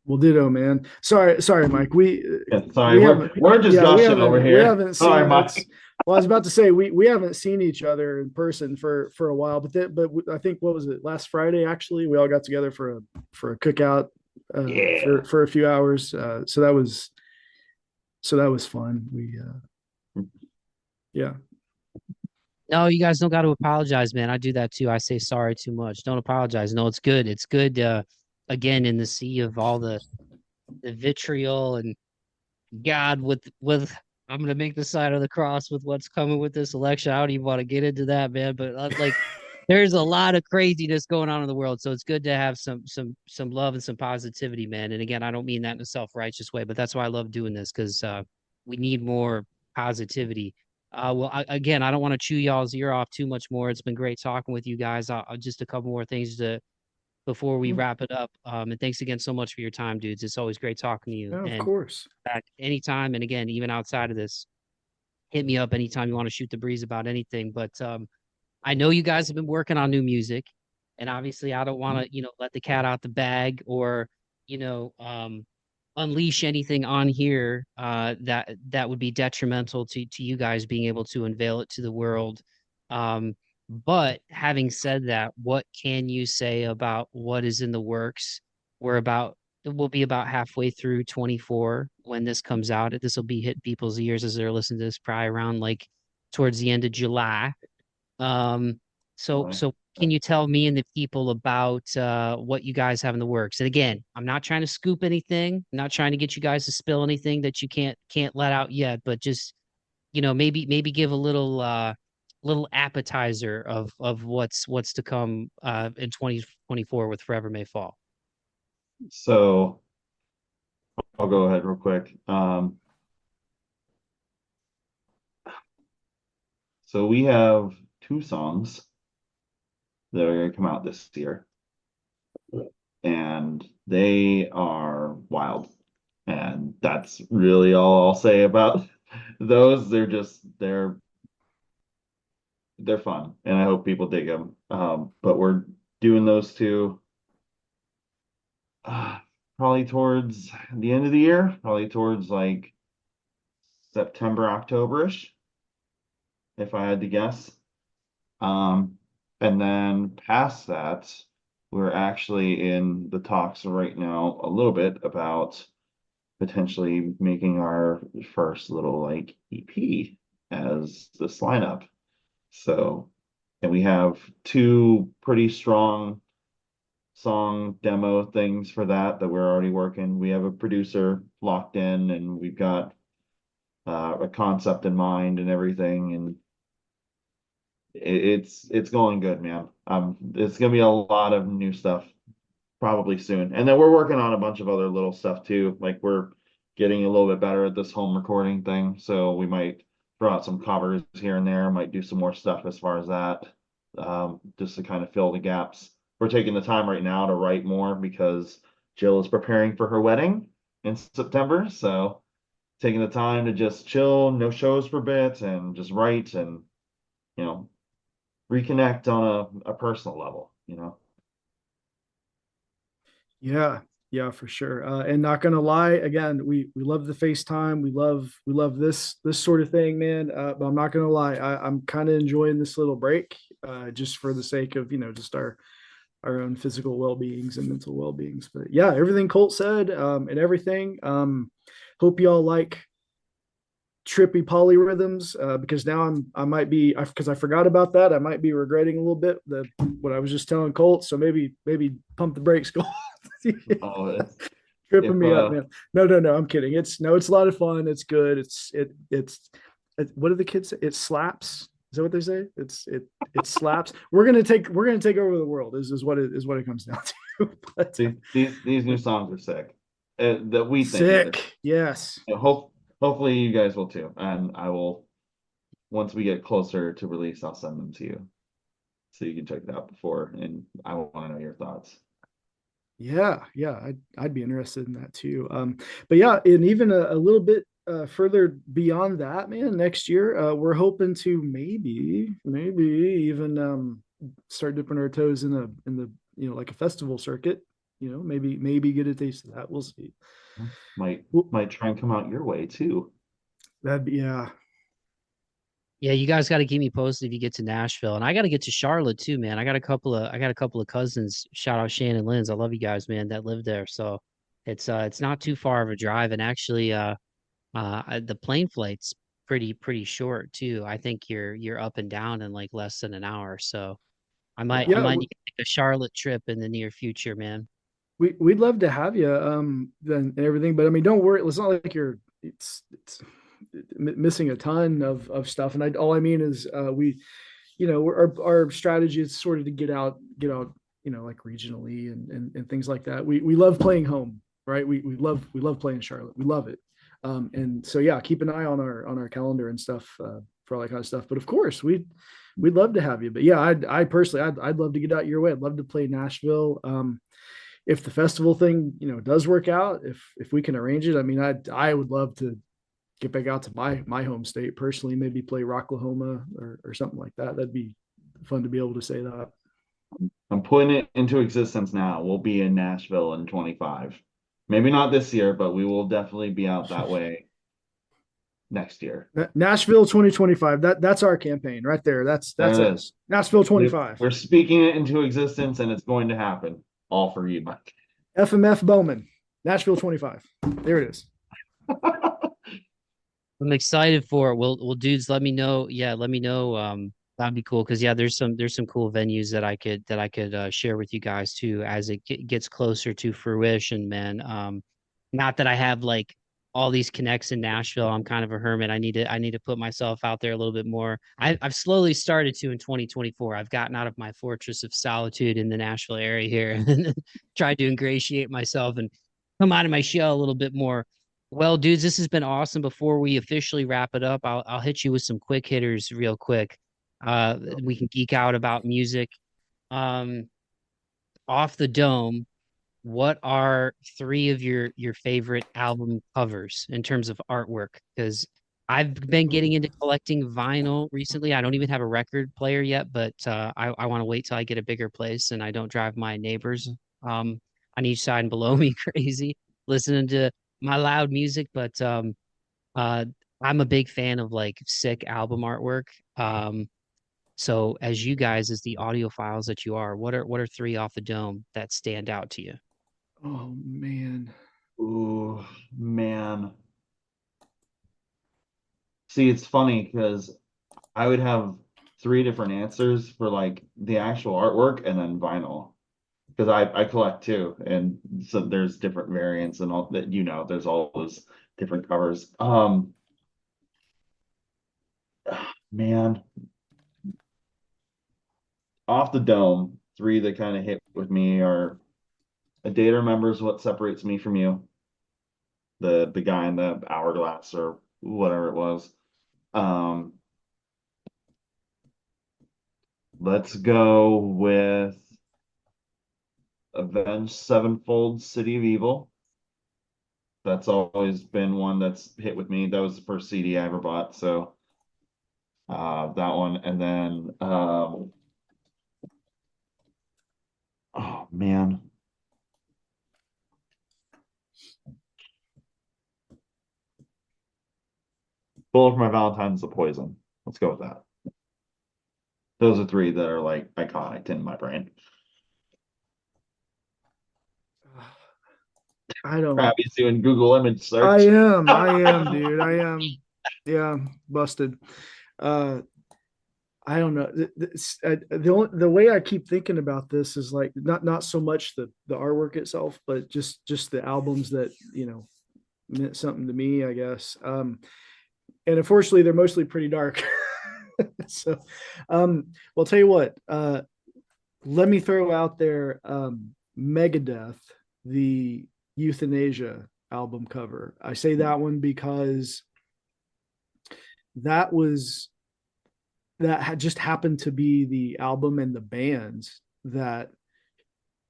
Well, ditto, man. Sorry, Mike. Sorry, we're just gushing over here. We haven't seen. Sorry, Mike. Well, I was about to say we haven't seen each other in person for a while, but I think what was it, last Friday? Actually, we all got together for a cookout for a few hours. So that was fun. Yeah. No, you guys don't got to apologize, man. I do that too. I say sorry too much. Don't apologize. No, it's good. It's good. Again, in the sea of all the vitriol and God with I'm gonna make the sign of the cross with what's coming with this election. I don't even want to get into that, man. But like There's a lot of craziness going on in the world, so it's good to have some love and some positivity, man. And again, I don't mean that in a self-righteous way, but that's why I love doing this because we need more positivity. Well, again, I don't want to chew y'all's ear off too much more. It's been great talking with you guys. Just a couple more things to before we wrap it up. And thanks again so much for your time, dudes. It's always great talking to you. Yeah, of And course. back anytime, and again, even outside of this, hit me up anytime you want to shoot the breeze about anything. But I know you guys have been working on new music, and obviously I don't want to, let the cat out the bag or, you know, unleash anything on here that would be detrimental to you guys being able to unveil it to the world. But having said that, what can you say about what is in the works? We'll be about halfway through 24 when this comes out. This will be hitting people's ears as they're listening to this probably around like towards the end of July. So can you tell me and the people about what you guys have in the works? And again, I'm not trying to scoop anything, I'm not trying to get you guys to spill anything that you can't let out yet, but just maybe give a little appetizer of what's to come in 2024 with Forever May Fall. So I'll go ahead real quick. So we have 2 songs that are going to come out this year, and they are wild. And that's really all I'll say about those. They're fun, and I hope people dig them. But we're doing those 2 probably towards the end of the year, probably towards like September, October-ish, if I had to guess. And then past that, we're actually in the talks right now a little bit about potentially making our first little like EP as this lineup. So, and we have 2 pretty strong song demo things for that we're already working. We have a producer locked in, and we've got a concept in mind and everything, and it's going good, man. It's gonna be a lot of new stuff probably soon, and then we're working on a bunch of other little stuff too. Like we're getting a little bit better at this home recording thing, so we might throw out some covers here and there, might do some more stuff as far as that, just to kind of fill the gaps. We're taking the time right now to write more because Jill is preparing for her wedding in September, so taking the time to just chill, no shows for a bit, and just write and reconnect on a personal level. Yeah, for sure. And not gonna lie, again, we love the FaceTime. We love this sort of thing, man. But I'm not gonna lie, I'm kind of enjoying this little break, just for the sake of just our own physical well-beings and mental well-beings. But yeah, everything Colt said, and everything. Hope y'all like trippy polyrhythms, because now I might be, because I forgot about that. I might be regretting a little bit what I was just telling Colt. So maybe pump the brakes, Colt. Oh, Tripping me up, man. No, I'm kidding. It's a lot of fun. It's good. It's what do the kids say? It slaps. Is that what they say? It slaps. We're gonna take over the world. Is what it comes down to. But, these new songs are sick. That we think sick. Yes. Hopefully you guys will too. And I will, once we get closer to release, I'll send them to you so you can check it out before. And I want to know your thoughts. Yeah, I'd be interested in that too. But yeah, and even a little bit further beyond that, man, next year, we're hoping to maybe even start dipping our toes in the like a festival circuit. Maybe get a taste of that. We'll see. Might try and come out your way too. That'd be, yeah. Yeah, you guys got to keep me posted if you get to Nashville, and I got to get to Charlotte too, man. I got a couple of cousins. Shout out Shannon and Lynn's. I love you guys, man, that live there. So it's not too far of a drive, and actually, the plane flight's pretty short too. I think you're up and down in like less than an hour. So I might need to take a Charlotte trip in the near future, man. We'd love to have you, then and everything, but I mean, don't worry. It's not like it's missing a ton of stuff. And all I mean is, our strategy is sort of to get out, like regionally and things like that. We love playing home, right? We love playing Charlotte. We love it. And so yeah, keep an eye on our calendar and stuff for all that kind of stuff. But of course, we'd love to have you. But yeah, I personally, I'd love to get out your way. I'd love to play Nashville. If the festival thing, does work out, if we can arrange it, I mean, I would love to get back out to my home state personally, maybe play Rocklahoma or something like that. That'd be fun to be able to say that. I'm putting it into existence now. We'll be in Nashville in 25. Maybe not this year, but we will definitely be out that way next year. Nashville 2025. That's our campaign right there. That's us. Nashville 25. We're speaking it into existence, and it's going to happen. All for you, Mike. FMF Bauman, Nashville 25. There it is. I'm excited for it. Well, dudes, let me know. Yeah, let me know. That'd be cool because there's some cool venues that I could share with you guys too as it gets closer to fruition, man. Not that I have like all these connects in Nashville. I'm kind of a hermit. I need to put myself out there a little bit more. I've slowly started to in 2024. I've gotten out of my fortress of solitude in the Nashville area here and tried to ingratiate myself and come out of my shell a little bit more. Well, dudes, this has been awesome. Before we officially wrap it up, I'll hit you with some quick hitters real quick. We can geek out about music. Off the dome, what are three of your favorite album covers in terms of artwork? Because I've been getting into collecting vinyl recently. I don't even have a record player yet, but I want to wait till I get a bigger place and I don't drive my neighbors on each side and below me crazy listening to my loud music. But I'm a big fan of like sick album artwork. So as you guys, as the audiophiles that you are, what are three off the dome that stand out to you? Oh man. Ooh, man. See, it's funny because I would have three different answers for like the actual artwork and then vinyl. Because I collect too, and so there's different variants and all that, there's all those different covers. Man, off the dome, three that kind of hit with me are A Day to Remember Is What Separates Me From You, the guy in the hourglass or whatever it was. Let's go with Avenged Sevenfold, City of Evil. That's always been one that's hit with me. That was the first CD I ever bought, so that one. And then oh man, Bullet for My Valentine's the Poison. Let's go with that. Those are three that are like iconic in my brain. I don't. Crabby's doing Google image search. I am, dude. I am. Yeah, busted. I don't know. The way I keep thinking about this is like not so much the artwork itself, but just the albums that meant something to me, I guess. And unfortunately, they're mostly pretty dark. So, well, tell you what. Let me throw out there Megadeth, the Euthanasia album cover. I say that one because that had just happened to be the album and the bands that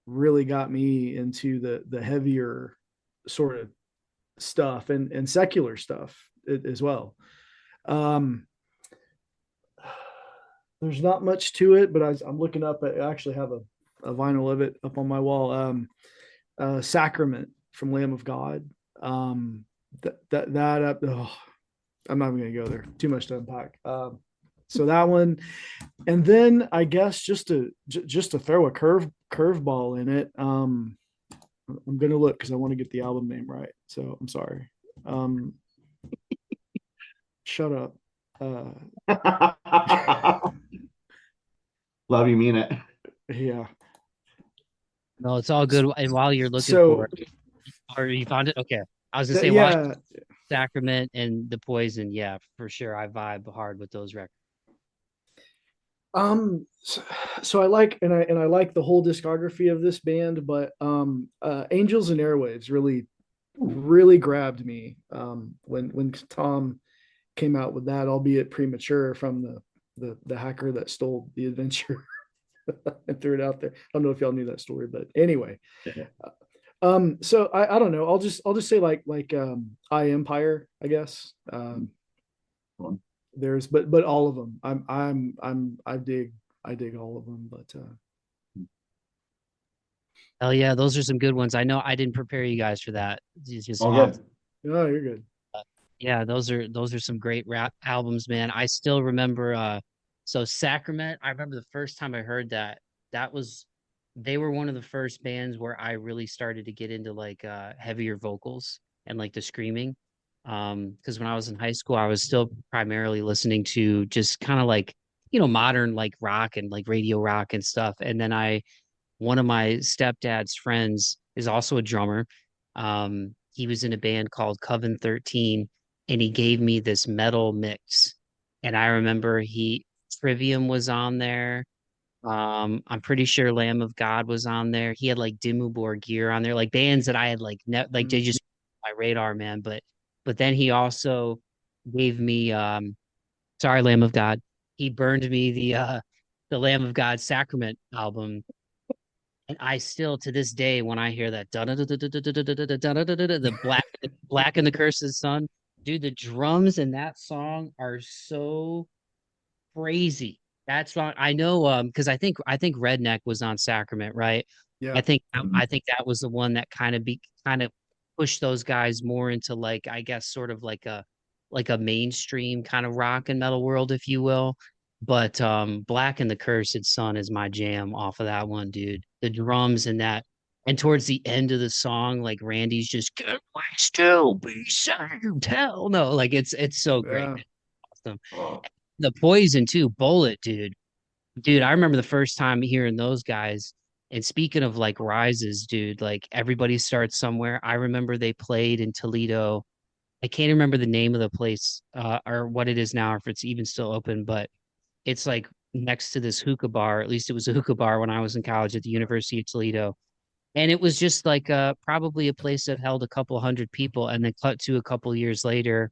really got me into the heavier sort of stuff and secular stuff as well. There's not much to it, but I'm looking up. I actually have a vinyl of it up on my wall. Sacrament from Lamb of God. I'm not even going to go there. Too much to unpack. So that one, and then I guess just to throw a curveball in it. I'm going to look because I want to get the album name right. So I'm sorry. Shut up. Love you, mean it. Yeah. No, it's all good. And while you're looking for it, or you found it? Okay. I was gonna say, yeah. Sacrament and The Poison. Yeah, for sure. I vibe hard with those records. So I like and I like the whole discography of this band, but Angels and Airwaves really grabbed me when Tom came out with that, albeit premature from the hacker that stole the adventure and threw it out there. I don't know if y'all knew that story, but anyway. So I don't know. I'll just say like I Empire, I guess. There's but all of them. I dig all of them, but Hell yeah, those are some good ones. I know I didn't prepare you guys for that. It's just All good. no, you're good. yeah, those are some great rap albums, man. I still remember so Sacrament, I remember the first time I heard that, that was they were one of the first bands where I really started to get into like heavier vocals and like the screaming. Because when I was in high school, I was still primarily listening to just kind of like, modern like rock and like radio rock and stuff. And then one of my stepdad's friends is also a drummer. He was in a band called Coven 13, and he gave me this metal mix. And I remember Trivium was on there. I'm pretty sure Lamb of God was on there. He had like Dimmu Borgir on there, like bands that I had like like they just my radar, man. But then he also gave me sorry, Lamb of God. He burned me the Lamb of God Sacrament album. And I still, to this day, when I hear that the black and the curses son, dude, the drums in that song are so crazy. That's why I know, because I think Redneck was on Sacrament, right? I Yeah. think I think that was the one that kind of pushed those guys more into like, I guess, sort of like a mainstream kind of rock and metal world, if you will. But Black and the Cursed Son is my jam off of that one, dude. The drums and that, and towards the end of the song, like Randy's just "Can we still be saved?" Hell no, like it's so great. Yeah. Awesome. The Poison too, Bullet, dude. Dude, I remember the first time hearing those guys. And speaking of like rises, dude, like everybody starts somewhere. I remember they played in Toledo. I can't remember the name of the place or what it is now, or if it's even still open, but it's like next to this hookah bar. At least it was a hookah bar when I was in college at the University of Toledo. And it was just like probably a place that held a couple hundred people. And then cut to a couple years later,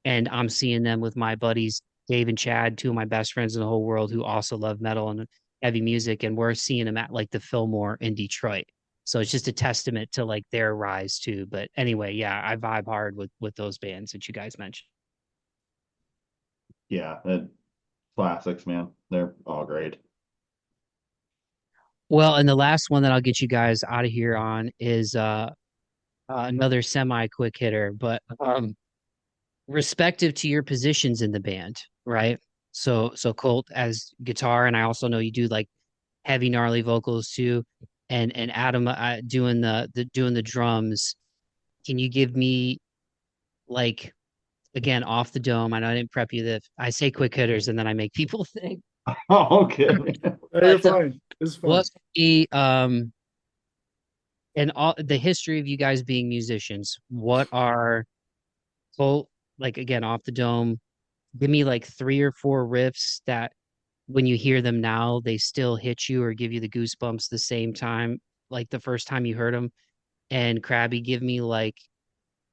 and I'm seeing them with my buddies, Dave and Chad, two of my best friends in the whole world who also love metal and heavy music. And we're seeing them at like the Fillmore in Detroit. So it's just a testament to like their rise too. But anyway, yeah, I vibe hard with those bands that you guys mentioned. Yeah, classics, man. They're all great. Well, and the last one that I'll get you guys out of here on is another semi quick hitter, but respective to your positions in the band, right? So Colt as guitar, and I also know you do like heavy gnarly vocals too, and Adam doing doing the drums. Can you give me like again off the dome? I know I didn't prep you that I say quick hitters and then I make people think. Oh, okay. You're But fine. It's fine. what the and all the history of you guys being musicians? What are Colt like again off the dome? Give me like three or four riffs that when you hear them now, they still hit you or give you the goosebumps the same time, like the first time you heard them. And Crabby, give me like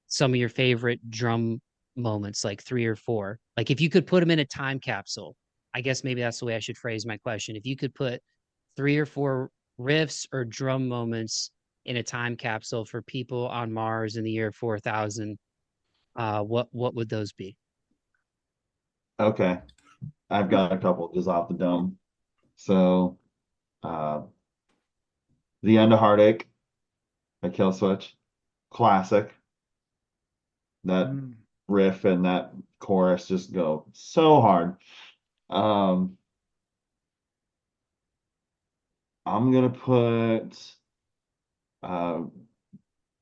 some of your favorite drum moments, like three or four. Like if you could put them in a time capsule, I guess maybe that's the way I should phrase my question. If you could put three or four riffs or drum moments in a time capsule for people on Mars in the year 4000, what would those be? Okay. I've got a couple just off the dome. So, uh, The End of Heartache by Kill Switch, classic. That riff and that chorus just go so hard. I'm gonna put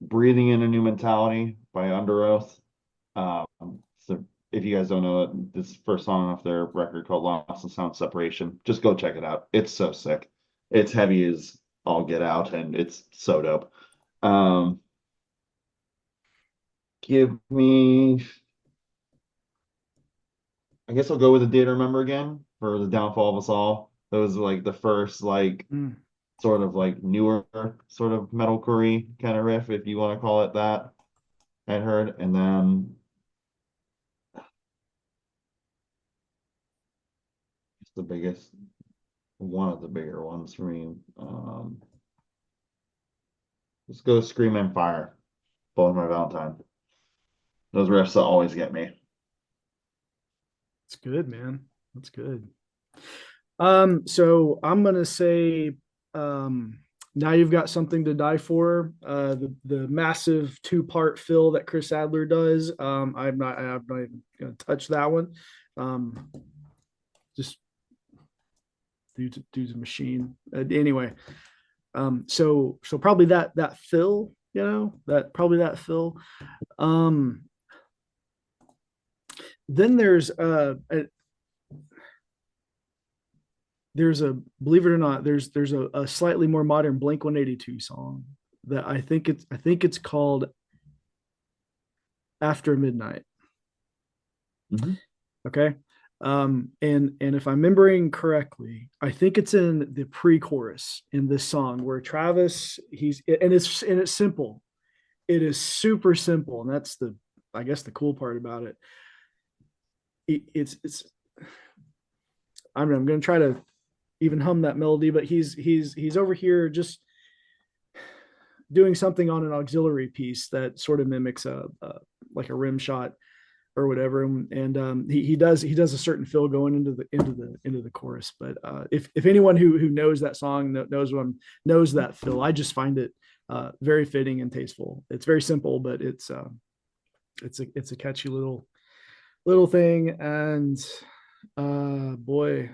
Breathing in a New Mentality by Underoath. So if you guys don't know it, this first song off their record called Lost and Sound Separation, just go check it out. It's so sick. It's heavy as all get out, and it's so dope. Give me, I guess I'll go with The Day to Remember Again for The Downfall of Us All. Those were like the first like Mm. sort of like newer sort of metalcore kind of riff, if you want to call it that. I heard, and then it's the biggest, one of the bigger ones for me. Let's go Scream and Fire, Both My Valentine. Those riffs that always get me. It's good, man. That's good. So I'm gonna say, now you've got something to die for. The massive 2-part fill that Chris Adler does. I'm not even gonna touch that one. Just dude's a machine. Anyway, so probably that fill, that fill. Then there's a, believe it or not, there's a slightly more modern Blink 182 song that I think it's called After Midnight. Mm-hmm. Okay. And if I'm remembering correctly, I think it's in the pre-chorus in this song where Travis, it's simple. It is super simple, and that's I guess the cool part about it. It's I'm gonna try to even hum that melody, but he's over here just doing something on an auxiliary piece that sort of mimics a like a rim shot or whatever, and he does a certain fill going into the chorus. But if anyone who knows that song knows that fill, I just find it very fitting and tasteful. It's very simple, but it's a catchy little thing, and boy.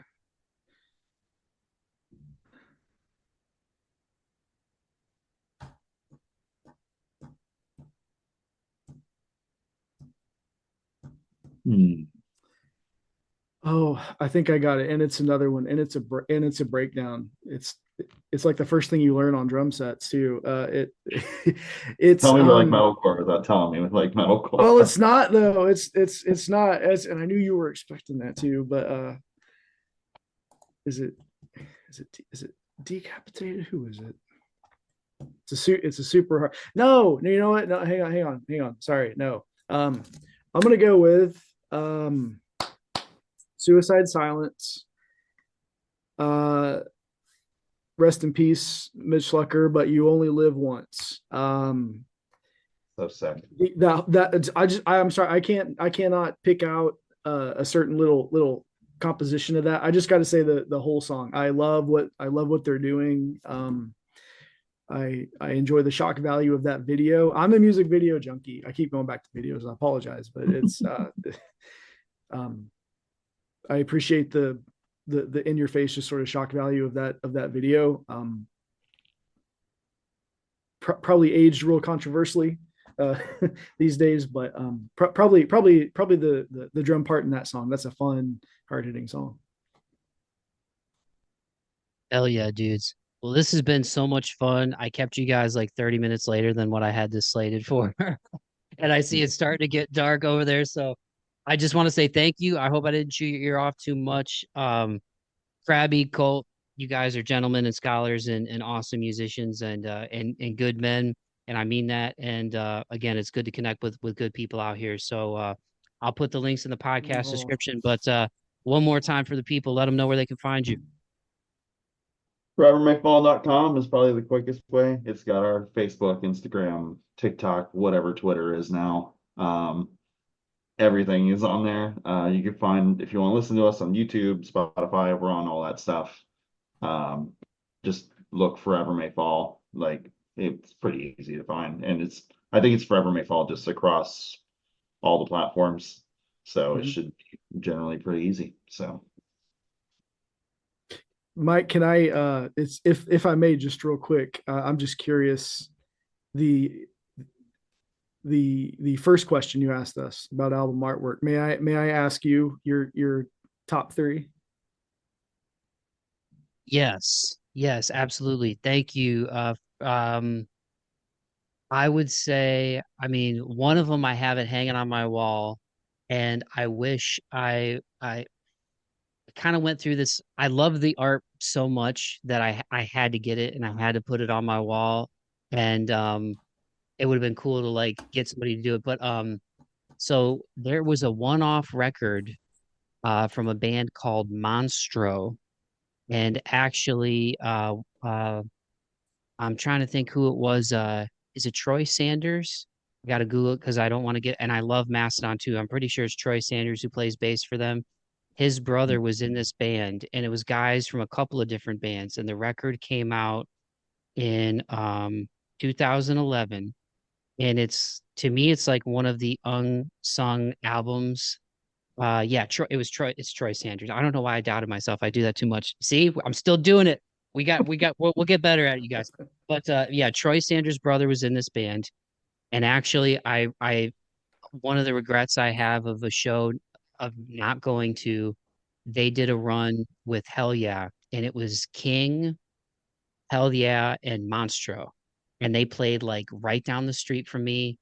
Oh, I think I got it, and it's another one, and it's a breakdown. It's like the first thing you learn on drum sets too. It's Tell me you like metalcore without telling me with like metalcore. well, it's not though. It's not as, and I knew you were expecting that too. But is it Decapitated? Who is it? It's a super hard. No, you know what? No, hang on. Sorry, no. I'm gonna go with Suicide Silence. Rest in peace, Mitch Schlucker, but you only live once. So sick. I'm sorry, I cannot pick out a certain little composition of that. I just got to say the whole song. I love what they're doing. I enjoy the shock value of that video. I'm a music video junkie. I keep going back to videos. I apologize, but it's I appreciate the in your face just sort of shock value of that video. Probably aged real controversially these days, but probably the drum part in that song. That's a fun, hard hitting song. Hell yeah, dudes. Well, this has been so much fun. I kept you guys like 30 minutes later than what I had this slated for. And I see it's starting to get dark over there. So I just want to say thank you. I hope I didn't chew your ear off too much. Crabby, Colt, you guys are gentlemen and scholars and awesome musicians and good men. And I mean that. And again, it's good to connect with good people out here. So I'll put the links in the podcast description. But one more time for the people, let them know where they can find you. forevermakefall.com is probably the quickest way. It's got our Facebook, Instagram, TikTok, whatever Twitter is now. Everything is on there. You can find, if you want to listen to us on YouTube, Spotify, we're on all that stuff. Just look Forever May Fall. Like, it's pretty easy to find. And I think it's Forever May Fall just across all the platforms. So it should be generally pretty easy. So Mike, can I it's if I may, just real quick, I'm just curious, the first question you asked us about album artwork, may I ask you your top 3? Yes, absolutely. Thank you. I would say, I mean, one of them I have it hanging on my wall, and I wish I kind of went through this. I love the art so much that I had to get it and I had to put it on my wall. And it would have been cool to like get somebody to do it. But so there was a one-off record from a band called Monstro. And actually I'm trying to think who it was. Is it Troy Sanders? I gotta Google it because I don't want to get, and I love Mastodon too. I'm pretty sure it's Troy Sanders who plays bass for them. His brother was in this band, and it was guys from a couple of different bands. And the record came out in 2011, and it's to me, it's like one of the unsung albums. Yeah, Troy, it was Troy. It's Troy Sanders. I don't know why I doubted myself. I do that too much. See, I'm still doing it. We'll get better at it, you guys. But yeah, Troy Sanders' brother was in this band, and actually, I one of the regrets I have of a show of not going to, they did a run with Hell Yeah, and it was King, Hell Yeah, and Monstro. And they played like right down the street from me.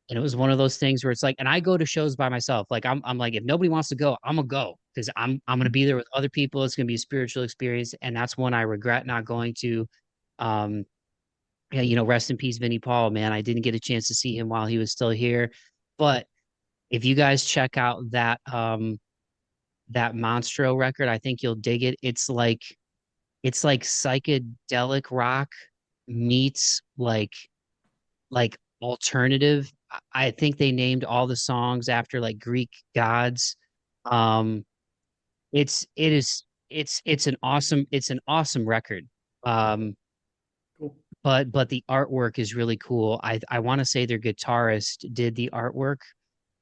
And it was one of those things where it's like, and I go to shows by myself. Like I'm like, if nobody wants to go, I'm gonna go because I'm gonna be there with other people. It's gonna be a spiritual experience. And that's one I regret not going to. Um, yeah, rest in peace, Vinnie Paul, man. I didn't get a chance to see him while he was still here. But if you guys check out that Monstro record, I think you'll dig it. It's like psychedelic rock meets like alternative. I think they named all the songs after like Greek gods. Um, it is it's an awesome record. Um, Cool. but the artwork is really cool. I want to say their guitarist did the artwork.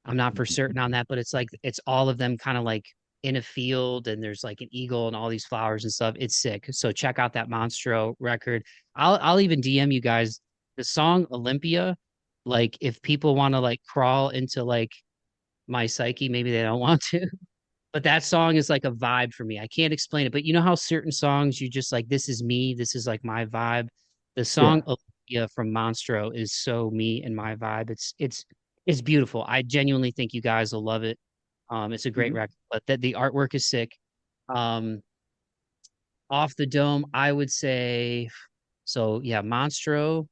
I'm not for certain on that, but it's like it's all of them kind of like in a field and there's like an eagle and all these flowers and stuff. It's sick. So check out that Monstro record. I'll even DM you guys the song Olympia. Like if people want to like crawl into like my psyche, maybe they don't want to. But that song is like a vibe for me. I can't explain it, but you know how certain songs you just like, this is me, this is like my vibe. The Yeah. song Olympia from Monstro is so me and my vibe. It's beautiful. I genuinely think you guys will love it. It's a great Mhm. record, but the artwork is sick. Um, Off the Dome, I would say so. Yeah, Monstro,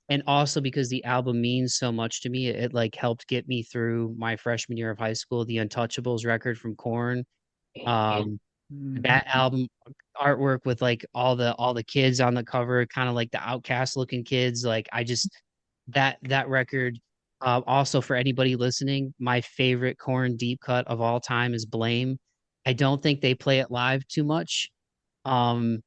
and also because the album means so much to me, it like helped get me through my freshman year of high school. The Untouchables record from Korn, um, Mhm. that album artwork with like all the kids on the cover, kind of like the outcast looking kids. Like I just that record. Also for anybody listening, my favorite Korn deep cut of all time is Blame. I don't think they play it live too much. Um,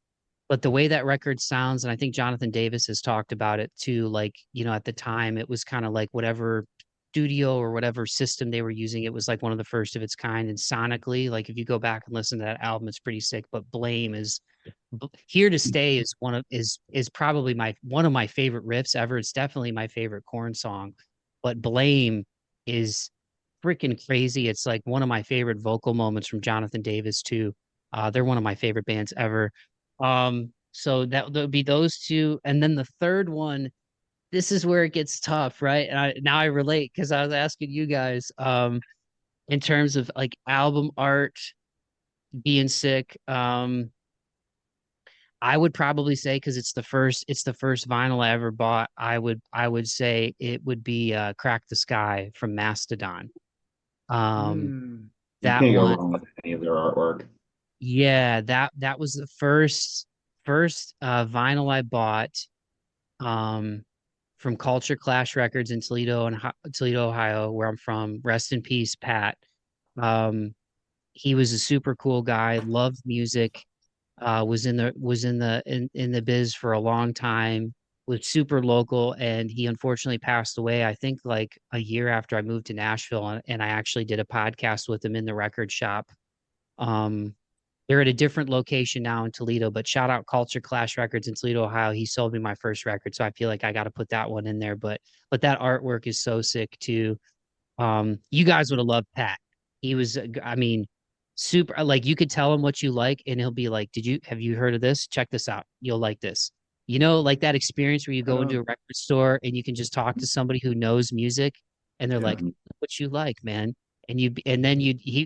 but the way that record sounds, and I think Jonathan Davis has talked about it too, like, at the time it was kind of like whatever studio or whatever system they were using, it was like one of the first of its kind. And sonically, like if you go back and listen to that album, it's pretty sick. But Blame is Here to Stay is is probably my one of my favorite riffs ever. It's definitely my favorite Korn song. But Blame is freaking crazy. It's like one of my favorite vocal moments from Jonathan Davis too. They're one of my favorite bands ever. So that would be those two, and then the third one. This is where it gets tough, right? And now I relate because I was asking you guys, in terms of like album art being sick. I would probably say because it's the first vinyl I ever bought. I would say it would be "Crack the Sky" from Mastodon. Um, Mm. You that can't go one. wrong with any of their artwork. Yeah, that was the first vinyl I bought um from Culture Clash Records in Toledo, Ohio, where I'm from. Rest in peace, Pat. Um, he was a super cool guy, loved music, was in the biz for a long time, was super local, and he unfortunately passed away, I think like a year after I moved to Nashville, and I actually did a podcast with him in the record shop. Um, they're at a different location now in Toledo, but shout out Culture Clash Records in Toledo, Ohio. He sold me my first record, so I feel like I got to put that one in there. But that artwork is so sick too. You guys would have loved Pat. He was, I mean, super. Like you could tell him what you like, and he'll be like, have you heard of this? Check this out. You'll like this. Like that experience where you Right go into on. a record store and you can just talk to somebody who knows music, and they're Yeah. like, what you like, man. And then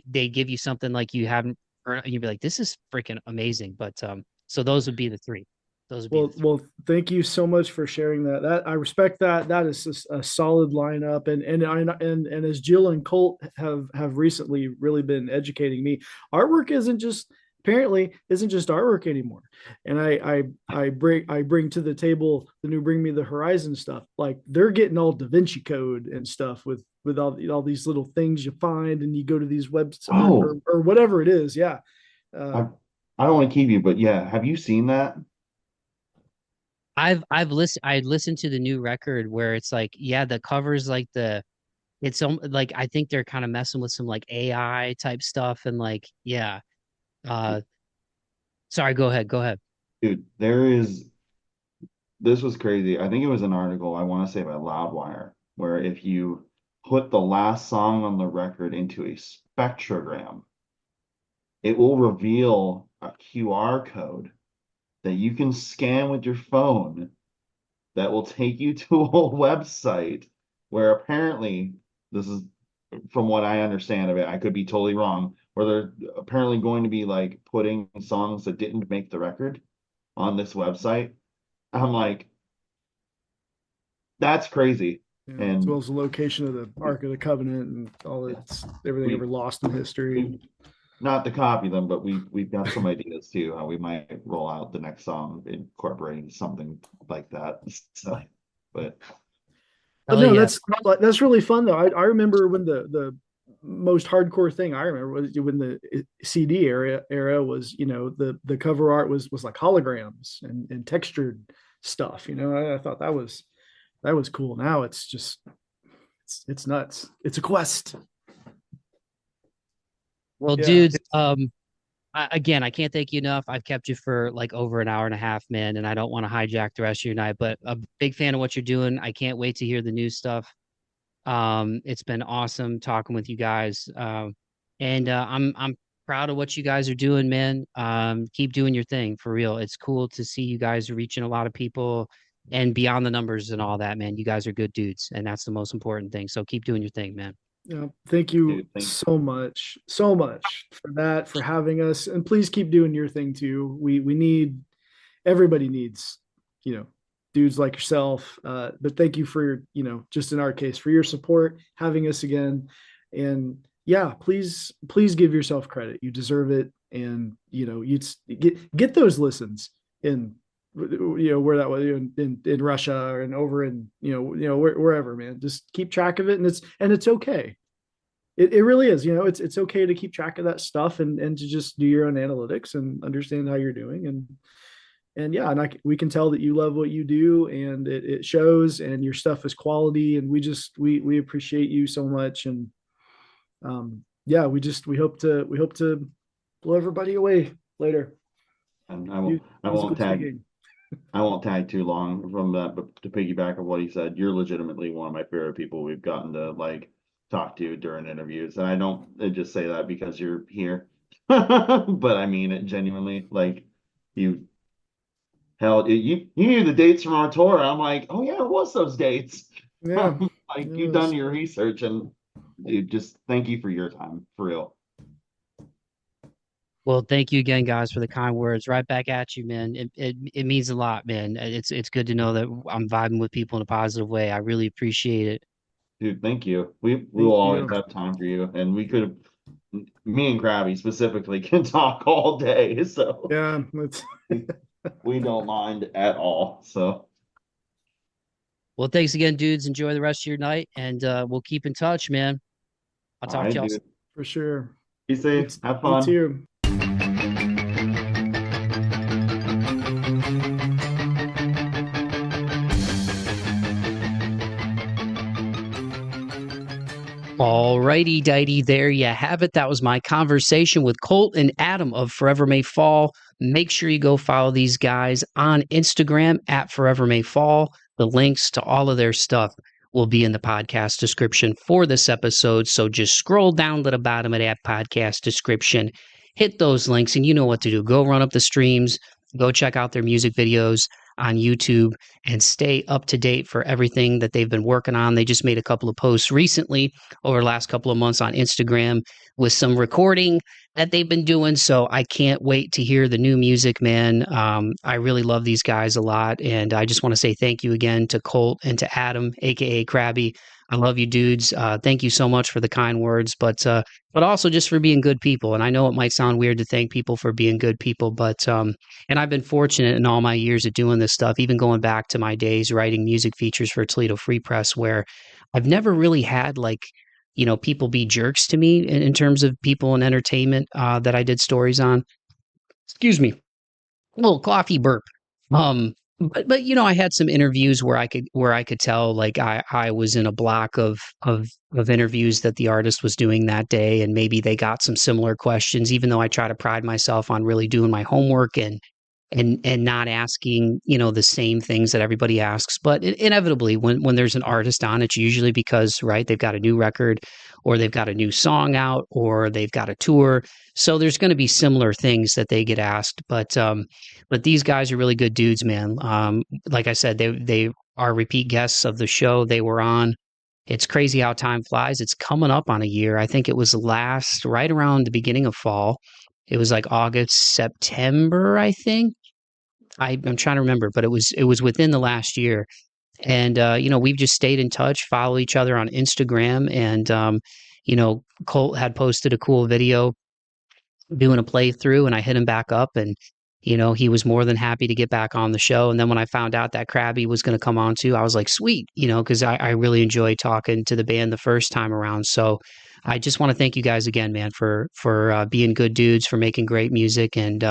they give you something like you haven't or you'd be like, this is freaking amazing. But so those would be the three. Those would be the three. Well, thank you so much for sharing that. That I respect that. That is just a solid lineup. And as Jill and Colt have recently really been educating me, artwork isn't just artwork anymore. And I bring to the table the new Bring Me the Horizon stuff. Like they're getting all Da Vinci Code and stuff with all these little things you find, and you go to these websites or whatever it is. Yeah. I don't want to keep you, but yeah, have you seen that? I listened to the new record where it's like, yeah, the covers like it's like I think they're kind of messing with some like AI type stuff and like, yeah. Sorry, go ahead. Dude, this was crazy. I think it was an article, I want to say by Loudwire, where if you put the last song on the record into a spectrogram, it will reveal a QR code that you can scan with your phone that will take you to a website where apparently, this is from what I understand of it, I could be totally wrong, where they're apparently going to be like putting songs that didn't make the record on this website. I'm like, that's crazy. Yeah, and as well as the location of the Ark of the Covenant and all everything ever lost in history. Not to copy them, but we've got some ideas too how we might roll out the next song incorporating something like that. So, but no, yeah. That's really fun though. I remember when the most hardcore thing I remember was when the CD era was, you know, the cover art was like holograms and textured stuff. You know, I thought that was cool. Now it's just it's nuts. It's a quest. Well, yeah. Dudes, again, I can't thank you enough. I've kept you for like over an hour and a half, man, and I don't want to hijack the rest of your night, but a big fan of what you're doing. I can't wait to hear the new stuff. It's been awesome talking with you guys. And I'm proud of what you guys are doing, man. Keep doing your thing for real. It's cool to see you guys reaching a lot of people and beyond the numbers and all that, man. You guys are good dudes, and that's the most important thing. So keep doing your thing, man. Yeah, thank you so much for that, for having us, and please keep doing your thing too. Everybody needs, you know, dudes like yourself. But thank you for, you know, just in our case, for your support, having us again, and yeah, please give yourself credit. You deserve it, and you know, you get those listens in, you know, where that was in Russia and over in, you know, wherever, man. Just keep track of it, and it's okay. It really is, you know, it's okay to keep track of that stuff and to just do your own analytics and understand how you're doing, and yeah, and we can tell that you love what you do, and it shows, and your stuff is quality, and we appreciate you so much, and yeah, we hope to blow everybody away later. And I won't tag too long from that, but to piggyback on what he said, you're legitimately one of my favorite people we've gotten to like talk to during interviews. And I don't just say that because you're here, but I mean it genuinely. Like you knew the dates from our tour. I'm like, oh yeah, it was those dates. Yeah. Like you've done your research, and dude, just thank you for your time, for real. Well, thank you again, guys, for the kind words. Right back at you, man. It means a lot, man. It's good to know that I'm vibing with people in a positive way. I really appreciate it. Dude, thank you. We will always have time for you, and we could, me and Crabby specifically, can talk all day. So yeah, we don't mind at all. So, well, thanks again, dudes. Enjoy the rest of your night, and we'll keep in touch, man. I'll talk to y'all soon. For sure. Be safe. Have fun. You too. Alrighty, dighty, there you have it. That was my conversation with Colt and Adam of Forever May Fall. Make sure you go follow these guys on Instagram at Forever May Fall. The links to all of their stuff will be in the podcast description for this episode. So just scroll down to the bottom of that podcast description, hit those links, and you know what to do. Go run up the streams, go check out their music videos. on YouTube and stay up to date for everything that they've been working on. They just made a couple of posts recently over the last couple of months on Instagram with some recording that they've been doing. So I can't wait to hear the new music, man. I really love these guys a lot. And I just want to say thank you again to Colt and to Adam, aka Crabby. I love you dudes. Thank you so much for the kind words, but also just for being good people. And I know it might sound weird to thank people for being good people, but and I've been fortunate in all my years of doing this stuff, even going back to my days writing music features for Toledo Free Press, where I've never really had people be jerks to me in terms of people and entertainment that I did stories on. Excuse me, a little coffee burp. But I had some interviews where I could tell like I was in a block of interviews that the artist was doing that day, and maybe they got some similar questions, even though I try to pride myself on really doing my homework and not asking, the same things that everybody asks. But inevitably, when there's an artist on, it's usually because, right, they've got a new record or they've got a new song out or they've got a tour. So there's going to be similar things that they get asked. But these guys are really good dudes, man. Like I said, they are repeat guests of the show they were on. It's crazy how time flies. It's coming up on a year. I think it was right around the beginning of fall. It was like August, September, I think. I'm trying to remember, but it was within the last year. And, we've just stayed in touch, follow each other on Instagram. And, Colt had posted a cool video doing a playthrough, and I hit him back up, and, he was more than happy to get back on the show. And then when I found out that Crabby was going to come on too, I was like, sweet, because I really enjoyed talking to the band the first time around. So I just want to thank you guys again, man, for being good dudes, for making great music, and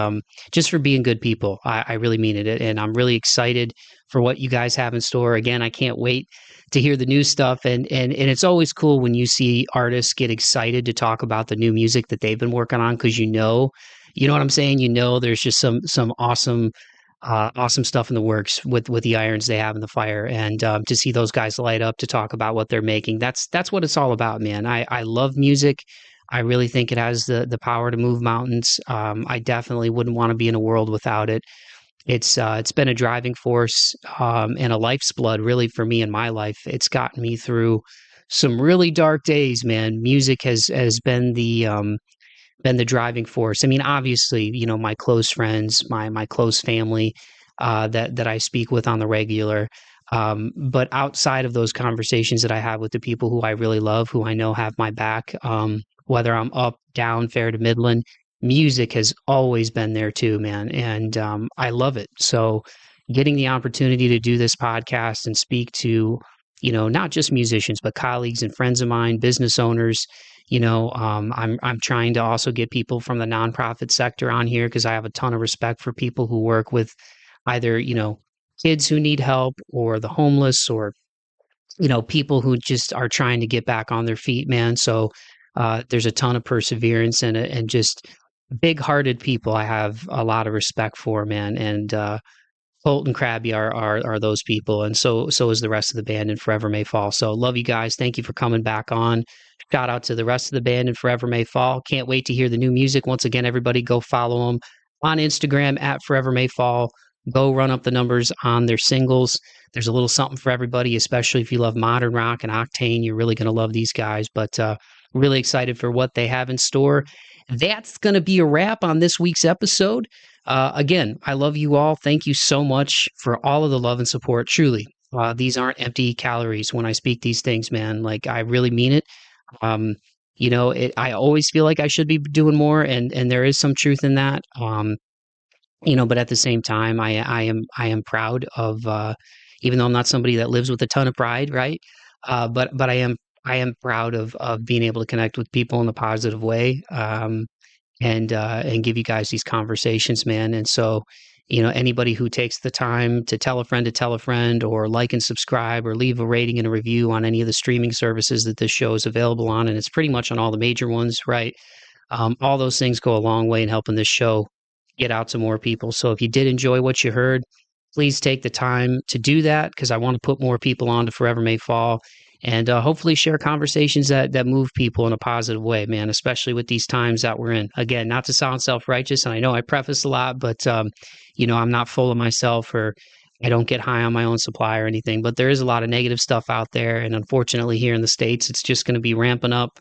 just for being good people. I really mean it. And I'm really excited for what you guys have in store. Again, I can't wait to hear the new stuff. And it's always cool when you see artists get excited to talk about the new music that they've been working on, because you know what I'm saying? There's just some awesome stuff in the works with the irons they have in the fire, and to see those guys light up to talk about what they're making, that's what it's all about, man. I love music. I really think it has the power to move mountains. I definitely wouldn't want to be in a world without it. It's been a driving force and a life's blood, really, for me in my life. It's gotten me through some really dark days, man. Music has been the driving force. I mean, obviously, my close friends, my close family that I speak with on the regular. But outside of those conversations that I have with the people who I really love, who I know have my back, whether I'm up, down, fair to Midland, music has always been there too, man. And I love it. So getting the opportunity to do this podcast and speak to, not just musicians, but colleagues and friends of mine, business owners. I'm trying to also get people from the nonprofit sector on here, because I have a ton of respect for people who work with either, kids who need help, or the homeless, or, people who just are trying to get back on their feet, man. So there's a ton of perseverance and just big-hearted people I have a lot of respect for, man. And Colt and Crabby are those people, and so is the rest of the band in Forever May Fall. So love you guys. Thank you for coming back on. Shout out to the rest of the band in Forever May Fall. Can't wait to hear the new music. Once again, everybody go follow them on Instagram at Forever May Fall. Go run up the numbers on their singles. There's a little something for everybody, especially if you love modern rock and Octane. You're really going to love these guys, but really excited for what they have in store. That's going to be a wrap on this week's episode. Again, I love you all. Thank you so much for all of the love and support. Truly, these aren't empty calories when I speak these things, man. Like, I really mean it. I always feel like I should be doing more, and there is some truth in that. But at the same time, I am proud of, even though I'm not somebody that lives with a ton of pride, right? But I am proud of being able to connect with people in a positive way, and give you guys these conversations, man. And so, anybody who takes the time to tell a friend, or like and subscribe, or leave a rating and a review on any of the streaming services that this show is available on, and it's pretty much on all the major ones, right? All those things go a long way in helping this show get out to more people. So if you did enjoy what you heard, please take the time to do that, because I want to put more people on to Forever May Fall, and hopefully share conversations that move people in a positive way, man, especially with these times that we're in. Again, not to sound self-righteous, and I know I preface a lot, but, I'm not full of myself or I don't get high on my own supply or anything, but there is a lot of negative stuff out there. And unfortunately, here in the States, it's just going to be ramping up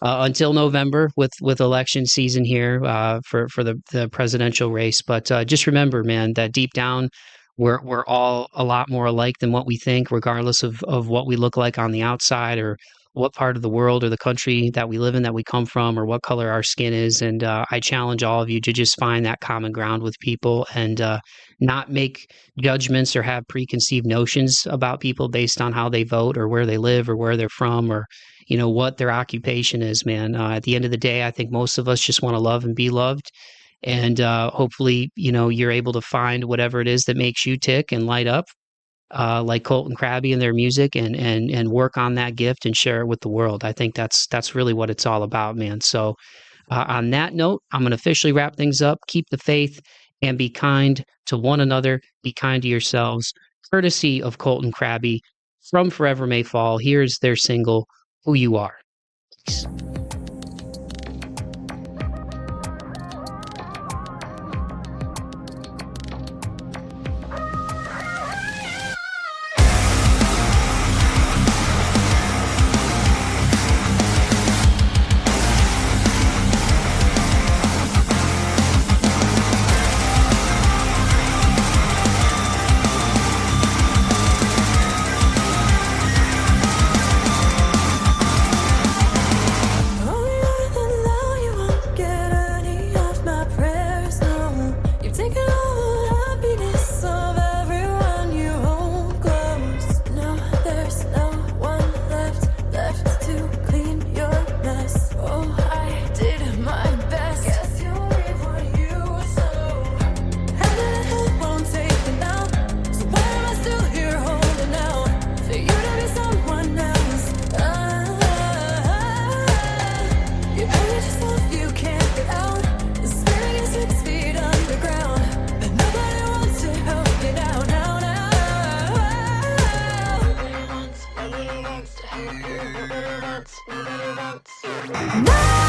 until November with election season here for the presidential race. But just remember, man, that deep down, we're all a lot more alike than what we think, regardless of what we look like on the outside or what part of the world or the country that we live in, that we come from, or what color our skin is. And I challenge all of you to just find that common ground with people and not make judgments or have preconceived notions about people based on how they vote or where they live or where they're from or, you know, what their occupation is, man. At the end of the day, I think most of us just want to love and be loved. And hopefully, you know, you're able to find whatever it is that makes you tick and light up, like Colt and Crabby and their music, and work on that gift and share it with the world. I think that's really what it's all about, man. So on that note, I'm going to officially wrap things up. Keep the faith and be kind to one another. Be kind to yourselves. Courtesy of Colt and Crabby from Forever May Fall. Here's their single, Who You Are. Peace. No!